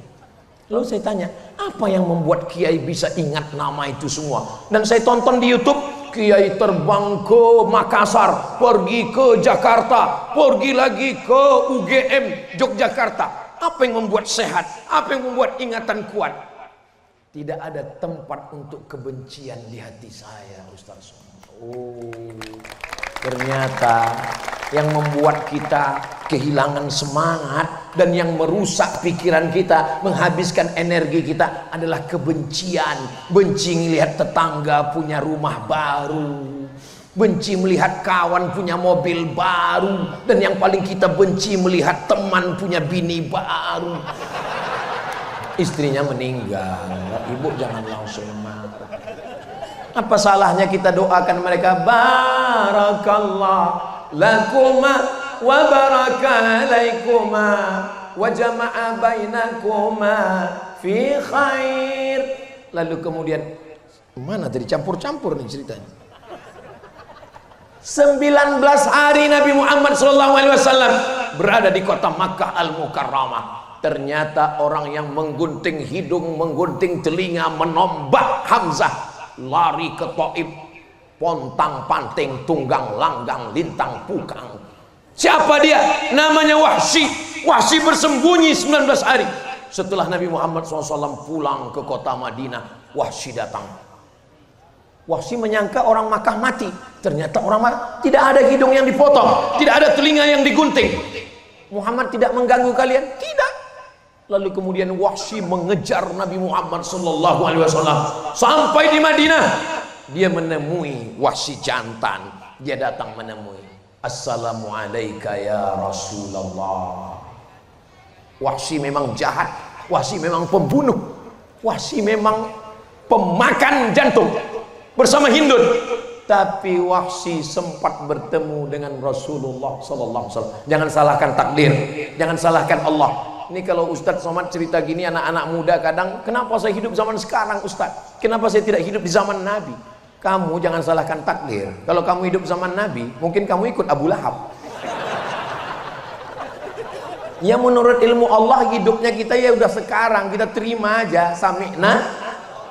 Lalu saya tanya, apa yang membuat Kiai bisa ingat nama itu semua? Dan saya tonton di YouTube, Kiai terbang ke Makassar, pergi ke Jakarta, pergi lagi ke UGM Yogyakarta. Apa yang membuat sehat? Apa yang membuat ingatan kuat? Tidak ada tempat untuk kebencian di hati saya, Ustaz. Oh, ternyata yang membuat kita kehilangan semangat dan yang merusak pikiran kita, menghabiskan energi kita adalah kebencian. Benci melihat tetangga punya rumah baru, benci melihat kawan punya mobil baru, dan yang paling kita benci melihat teman punya bini baru. Istrinya meninggal, ibu jangan langsung marah. Apa salahnya kita doakan mereka, barakallah lakuma wa baraka alaikuma wa jama'a bainakuma fi khair. Lalu kemudian mana tadi campur-campur nih ceritanya. 19 hari Nabi Muhammad SAW berada di kota Makkah Al-Mukarramah. Ternyata orang yang menggunting hidung, menggunting telinga, menombak Hamzah, lari ke Taif, pontang panting, tunggang langgang, lintang pukang. Siapa dia? Namanya Wahsy. Wahsy bersembunyi 19 hari. Setelah Nabi Muhammad SAW pulang ke kota Madinah, Wahsy datang. Wahsy menyangka orang Makkah mati. Ternyata orang Makkah tidak ada hidung yang dipotong, tidak ada telinga yang digunting. Muhammad tidak mengganggu kalian? Tidak. Lalu kemudian Wahsy mengejar Nabi Muhammad SAW sampai di Madinah. Dia menemui Wahsy jantan. Dia datang menemui, Assalamualaikum ya Rasulullah. Wahsy memang jahat, Wahsy memang pembunuh, Wahsy memang pemakan jantung bersama Hindun. Tapi Wahsy sempat bertemu dengan Rasulullah SAW. Jangan salahkan takdir, jangan salahkan Allah. Ini kalau Ustadz Somad cerita gini, anak-anak muda kadang, kenapa saya hidup zaman sekarang Ustadz? Kenapa saya tidak hidup di zaman Nabi? Kamu jangan salahkan takdir. Kalau kamu hidup zaman Nabi, mungkin kamu ikut Abu Lahab. Ya menurut ilmu Allah hidupnya kita ya udah sekarang, kita terima aja. Sami'na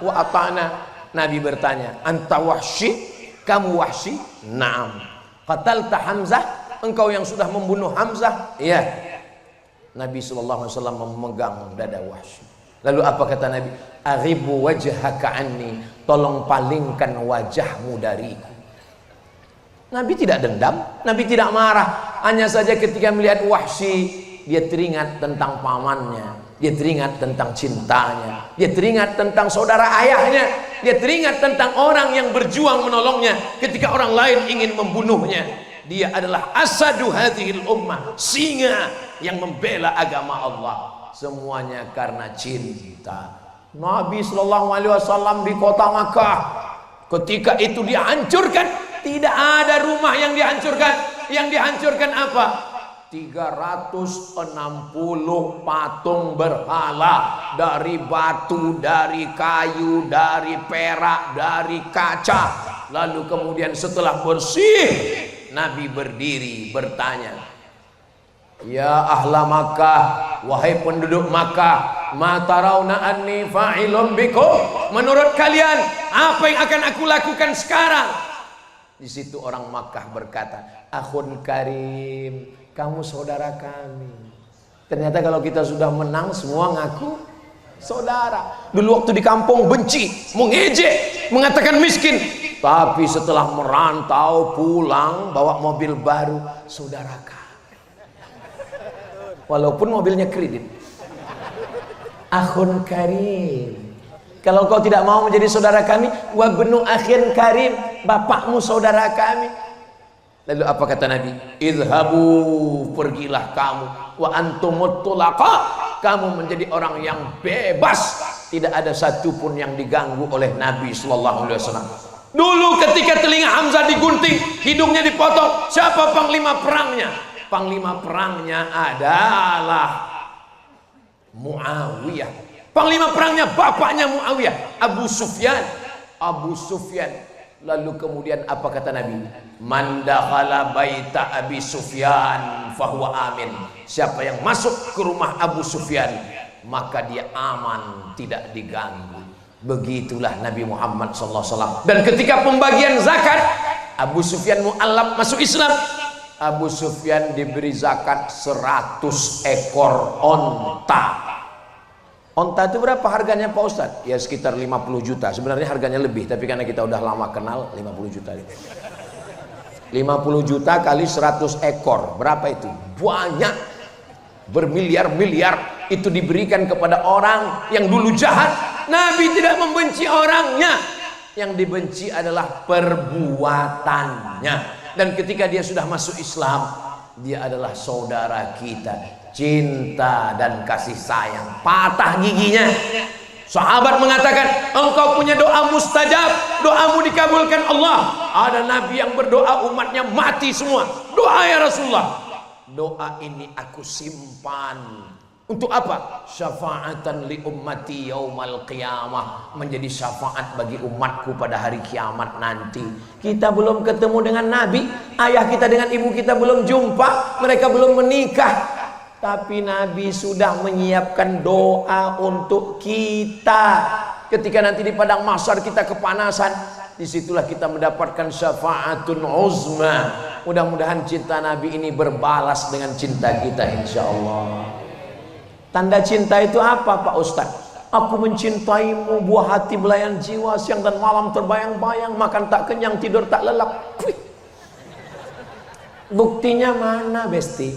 wa ata'na. Nabi bertanya, anta Wahsy? Kamu Wahsy? Naam. Qatalta Hamzah? Engkau yang sudah membunuh Hamzah? Iya. Nabi SAW memegang dada Wahsy. Lalu apa kata Nabi? Aghibu wajhaka anni, tolong palingkan wajahmu dariku. Nabi tidak dendam, Nabi tidak marah. Hanya saja ketika melihat Wahsy, dia teringat tentang pamannya, dia teringat tentang cintanya, dia teringat tentang saudara ayahnya, dia teringat tentang orang yang berjuang menolongnya ketika orang lain ingin membunuhnya. Dia adalah asadu hadhil ummah, singa yang membela agama Allah. Semuanya karena cinta. Nabi SAW di kota Makkah, ketika itu dihancurkan. Tidak ada rumah yang dihancurkan. Yang dihancurkan apa? 360 patung berhala, dari batu, dari kayu, dari perak, dari kaca. Lalu kemudian setelah bersih, Nabi berdiri bertanya, ya ahla Makkah, wahai penduduk Makkah, ma tarawna anni fa'ilun bikum, menurut kalian apa yang akan aku lakukan sekarang? Di situ orang Makkah berkata, akhun karim, kamu saudara kami. Ternyata kalau kita sudah menang semua ngaku saudara. Dulu waktu di kampung benci, mengejek, mengatakan miskin. Tapi setelah merantau pulang bawa mobil baru, saudara kami. Walaupun mobilnya kredit. Akhun karim. Kalau kau tidak mau menjadi saudara kami, wa benu akhin karim, bapakmu saudara kami. Lalu apa kata Nabi? Idhabu, pergilah kamu. Wa antumut tulaqa, kamu menjadi orang yang bebas. Tidak ada satupun yang diganggu oleh Nabi SAW. Dulu ketika telinga Hamzah digunting, hidungnya dipotong, siapa panglima perangnya? Panglima perangnya adalah Muawiyah. Panglima perangnya bapaknya Muawiyah, Abu Sufyan. Abu Sufyan. Lalu kemudian apa kata Nabi? Man dakhala baita Abi Sufyan fahuwa amin. Siapa yang masuk ke rumah Abu Sufyan, maka dia aman, tidak diganggu. Begitulah Nabi Muhammad SAW. Dan ketika pembagian zakat, Abu Sufyan mu'allab masuk Islam. Abu Sufyan diberi zakat 100 ekor onta. Onta itu berapa harganya Pak Ustadz? Ya sekitar 50 juta. Sebenarnya harganya lebih, tapi karena kita udah lama kenal, 50 juta. 50 juta kali 100 ekor. Berapa itu? Banyak. Bermiliar-miliar itu diberikan kepada orang yang dulu jahat. Nabi tidak membenci orangnya. Yang dibenci adalah perbuatannya. Dan ketika dia sudah masuk Islam, dia adalah saudara kita. Cinta dan kasih sayang patah giginya. Sahabat mengatakan, engkau punya doa mustajab, doamu dikabulkan Allah. Ada nabi yang berdoa umatnya mati semua. Doa ya Rasulullah. Doa ini aku simpan. Untuk apa? Syafa'atan li ummati yaumal qiyamah. Menjadi syafaat bagi umatku pada hari kiamat nanti. Kita belum ketemu dengan Nabi. Ayah kita dengan ibu kita belum jumpa. Mereka belum menikah. Tapi Nabi sudah menyiapkan doa untuk kita. Ketika nanti di padang mahsyar kita kepanasan, disitulah kita mendapatkan syafa'atun uzma. Mudah-mudahan cinta Nabi ini berbalas dengan cinta kita insyaallah. Tanda cinta itu apa Pak Ustadz? Aku mencintaimu, buah hati belayan jiwa, siang dan malam terbayang-bayang, makan tak kenyang, tidur tak lelap. Buktinya mana Besti?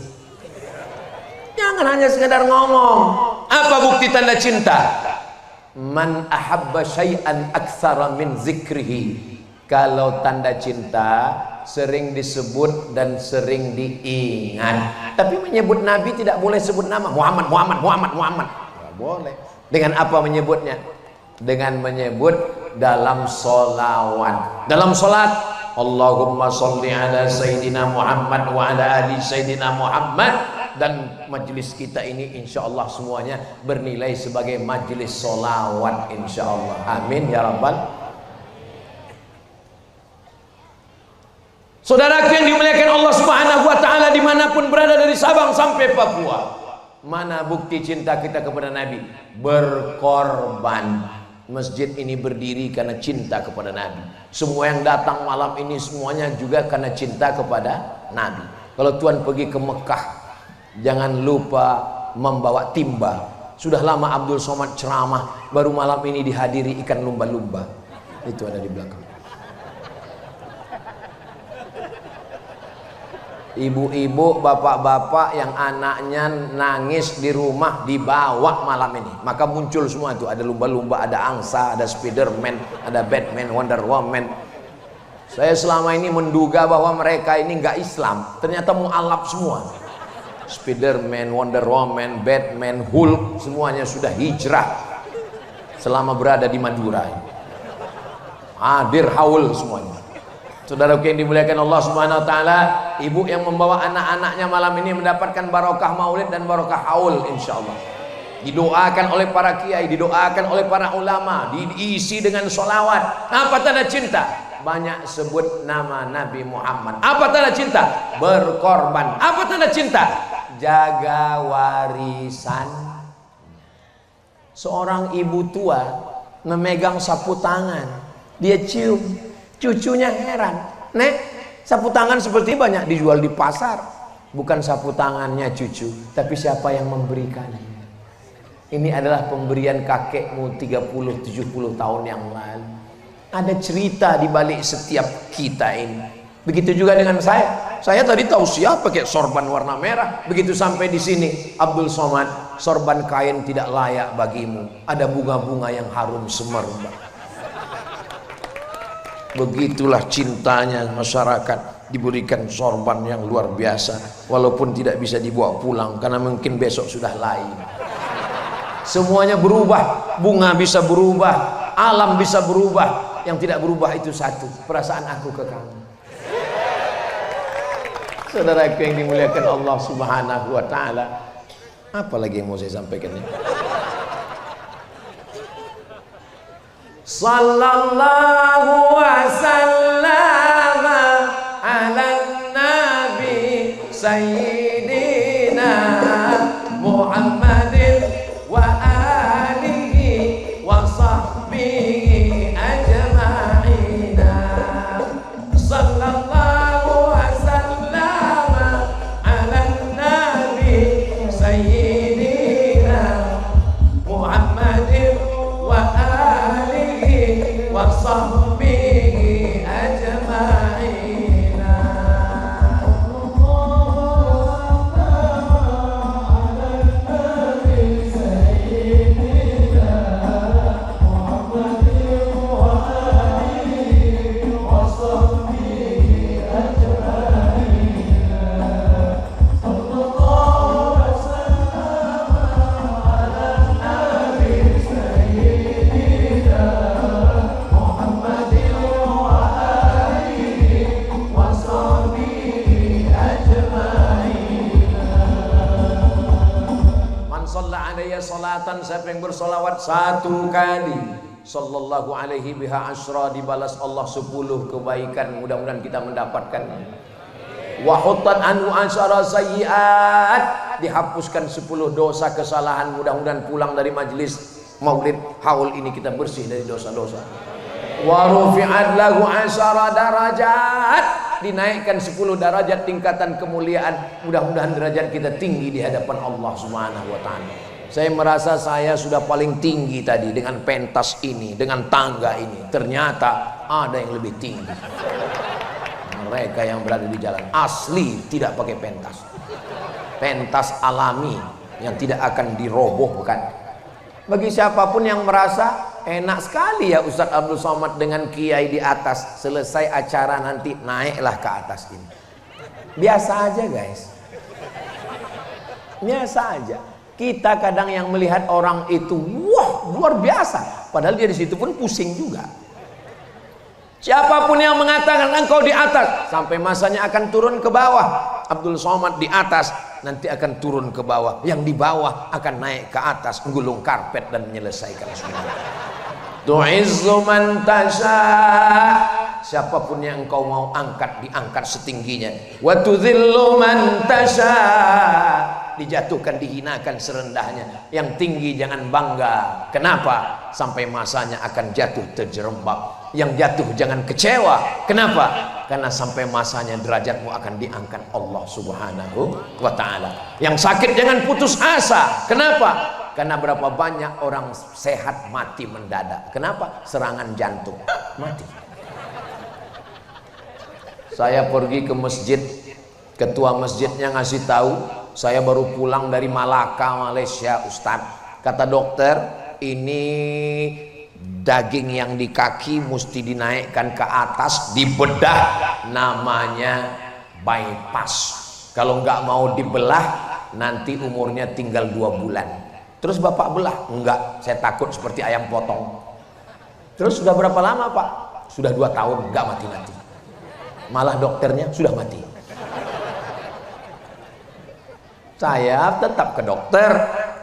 Jangan hanya sekedar ngomong. Apa bukti tanda cinta? Man ahabba syai'an aktsara min zikrihi. Kalau tanda cinta sering disebut dan sering diingat. Tapi menyebut Nabi tidak boleh sebut nama Muhammad. Tidak boleh. Dengan apa menyebutnya? Dengan menyebut dalam solawat. Dalam solat, Allahumma sholli ala Sayyidina Muhammad wa ala ali Sayyidina Muhammad. Dan majelis kita ini insya Allah semuanya bernilai sebagai majelis solawat insya Allah. Amin ya rabbal. Saudaraku yang dimuliakan Allah Subhanahu wa taala dimanapun berada dari Sabang sampai Papua. Mana bukti cinta kita kepada Nabi? Berkorban. Masjid ini berdiri karena cinta kepada Nabi. Semua yang datang malam ini semuanya juga karena cinta kepada Nabi. Kalau Tuhan pergi ke Mekah, jangan lupa membawa timba. Sudah lama Abdul Somad ceramah, baru malam ini dihadiri ikan lumba-lumba. Itu ada di belakang. Ibu-ibu, bapak-bapak yang anaknya nangis di rumah dibawa malam ini. Maka muncul semua itu. Ada lumba-lumba, ada angsa, ada Spiderman, ada Batman, Wonder Woman. Saya selama ini menduga bahwa mereka ini nggak Islam. Ternyata mu'alaf semua. Spiderman, Wonder Woman, Batman, Hulk, semuanya sudah hijrah selama berada di Madura. Hadir haul semuanya. Saudaraku yang dimuliakan Allah Subhanahu wa taala, ibu yang membawa anak-anaknya malam ini mendapatkan barokah maulid dan barokah haul insyaallah. Didoakan oleh para kiai, didoakan oleh para ulama, diisi dengan sholawat. Apa tanda cinta? Banyak sebut nama Nabi Muhammad. Apa tanda cinta? Berkorban. Apa tanda cinta? Jaga warisan. Seorang ibu tua memegang sapu tangan, dia cium. Cucunya heran, Nek, sapu tangan seperti banyak dijual di pasar. Bukan sapu tangannya cucu, tapi siapa yang memberikannya. Ini adalah pemberian kakekmu 30-70 tahun yang lalu. Ada cerita di balik setiap kita ini. Begitu juga dengan saya. Saya tadi tahu siapa pakai sorban warna merah. Begitu sampai di sini, Abdul Somad, sorban kain tidak layak bagimu. Ada bunga-bunga yang harum semerbak. Begitulah cintanya masyarakat, diberikan sorban yang luar biasa, walaupun tidak bisa dibawa pulang karena mungkin besok sudah lain. Semuanya berubah, bunga bisa berubah, alam bisa berubah. Yang tidak berubah itu satu, perasaan aku ke kamu. Saudaraku yang dimuliakan Allah Subhanahu wa taala, apa lagi yang mau saya sampaikan ini? Sallallahu wasallam ala nabi sayyidina Muhammadin wa alihi wa sahbihi ajma'ina. Sallallahu wasallam jalan, siapa yang bersolawat 1 kali, sallallahu alaihi biha asyra, dibalas Allah 10 kebaikan. Mudah-mudahan kita mendapatkan. Wa huttat anhu asyara sayyi'at, dihapuskan 10 dosa kesalahan. Mudah-mudahan pulang dari majelis maulid haul ini kita bersih dari dosa-dosa. Wa rufi'at lahu asyara darajat, dinaikkan 10 derajat tingkatan kemuliaan. Mudah-mudahan derajat kita tinggi di hadapan Allah Subhanahu wa taala. Saya merasa saya sudah paling tinggi tadi dengan pentas ini, dengan tangga ini. Ternyata ada yang lebih tinggi. Mereka yang berada di jalan asli tidak pakai pentas. Pentas alami yang tidak akan dirobohkan. Bagi siapapun yang merasa enak sekali ya Ustadz Abdul Somad dengan kiai di atas, selesai acara nanti naiklah ke atas ini. Biasa aja guys. Biasa aja. Kita kadang yang melihat orang itu wah luar biasa, padahal dia di situ pun pusing juga. Siapapun yang mengatakan engkau di atas, sampai masanya akan turun ke bawah. Abdul Somad di atas, nanti akan turun ke bawah. Yang di bawah akan naik ke atas, menggulung karpet dan menyelesaikan semua. Tu'izzu man tasha, siapapun yang engkau mau angkat, diangkat setingginya. Wa tudhillu man tasha, dijatuhkan, dihinakan serendahnya. Yang tinggi jangan bangga. Kenapa? Sampai masanya akan jatuh terjerembab. Yang jatuh jangan kecewa. Kenapa? Karena sampai masanya derajatmu akan diangkat Allah Subhanahu wa ta'ala. Yang sakit jangan putus asa. Kenapa? Karena berapa banyak orang sehat mati mendadak. Kenapa? Serangan jantung, mati. Saya pergi ke masjid, ketua masjidnya ngasih tahu, saya baru pulang dari Malaka, Malaysia, Ustadz. Kata dokter, ini daging yang di kaki mesti dinaikkan ke atas, dibedah, namanya bypass. Kalau nggak mau dibelah, nanti umurnya tinggal 2 bulan. Terus bapak belah? Enggak, saya takut seperti ayam potong. Terus sudah berapa lama pak? Sudah 2 tahun, nggak mati-mati. Malah dokternya sudah mati. Saya tetap ke dokter,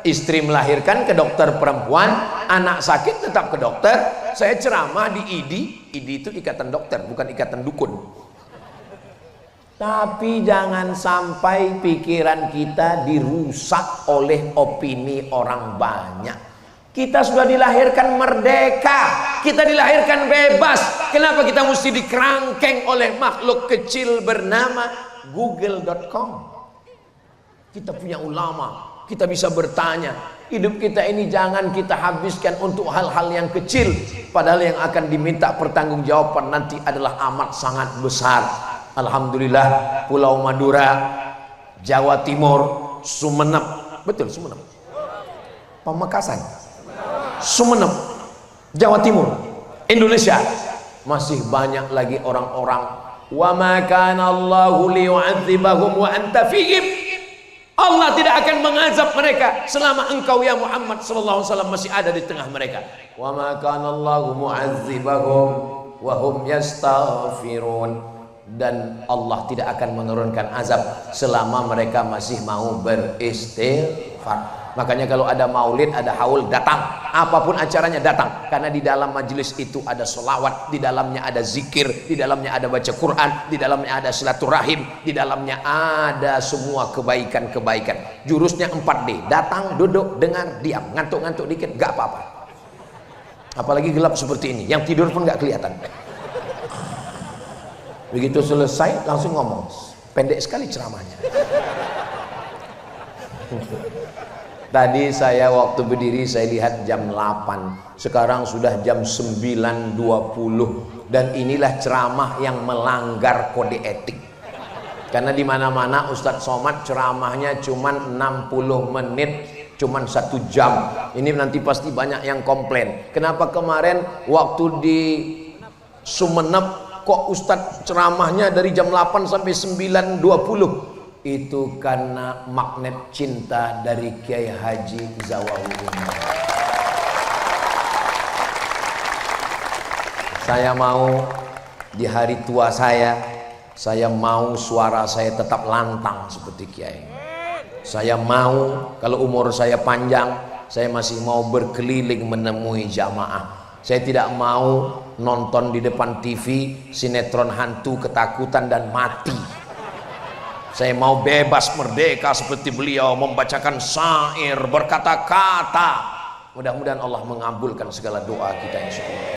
istri melahirkan ke dokter perempuan, anak sakit tetap ke dokter. Saya ceramah di IDI, IDI itu ikatan dokter, bukan ikatan dukun. Tapi jangan sampai pikiran kita dirusak oleh opini orang banyak. Kita sudah dilahirkan merdeka, kita dilahirkan bebas. Kenapa kita mesti dikerangkeng oleh makhluk kecil bernama google.com? Kita punya ulama, kita bisa bertanya. Hidup kita ini jangan kita habiskan untuk hal-hal yang kecil, padahal yang akan diminta pertanggungjawaban nanti adalah amat sangat besar. Alhamdulillah, Pulau Madura, Jawa Timur, Sumeneb, betul Sumeneb, Pamekasan, Sumeneb, Jawa Timur, Indonesia, masih banyak lagi orang-orang. Wa ma kana Allahu liyu'adzibahum wa anta fihim. Allah tidak akan mengazab mereka selama engkau ya Muhammad sallallahu alaihi wasallam masih ada di tengah mereka. Wa ma kana Allahu mu'adzibahum wa hum yastaghfirun. Dan Allah tidak akan menurunkan azab selama mereka masih mau beristighfar. Makanya kalau ada maulid, ada haul, datang. Apapun acaranya datang. Karena di dalam majelis itu ada selawat, di dalamnya ada zikir, di dalamnya ada baca Quran, di dalamnya ada silaturahim, di dalamnya ada semua kebaikan-kebaikan. Jurusnya 4D. Datang, duduk, dengar, diam. Ngantuk-ngantuk dikit, gak apa-apa. Apalagi gelap seperti ini, yang tidur pun gak kelihatan. Begitu selesai langsung ngomong. Pendek sekali ceramahnya. Tadi saya waktu berdiri saya lihat jam 8. Sekarang sudah jam 9.20. Dan inilah ceramah yang melanggar kode etik. Karena di mana-mana Ustadz Somad ceramahnya cuman 60 menit, cuman 1 jam. Ini nanti pasti banyak yang komplain. Kenapa kemarin waktu di Sumeneb kok Ustadz ceramahnya dari jam 8 sampai 9.20? Itu karena magnet cinta dari Kiai Haji Zawahiri. Saya mau di hari tua saya mau suara saya tetap lantang seperti Kiai. Saya mau kalau umur saya panjang, saya masih mau berkeliling menemui jamaah. Saya tidak mau nonton di depan TV sinetron hantu ketakutan dan mati. Saya mau bebas merdeka seperti beliau, membacakan syair, berkata-kata. Mudah-mudahan Allah mengabulkan segala doa kita, insyaallah.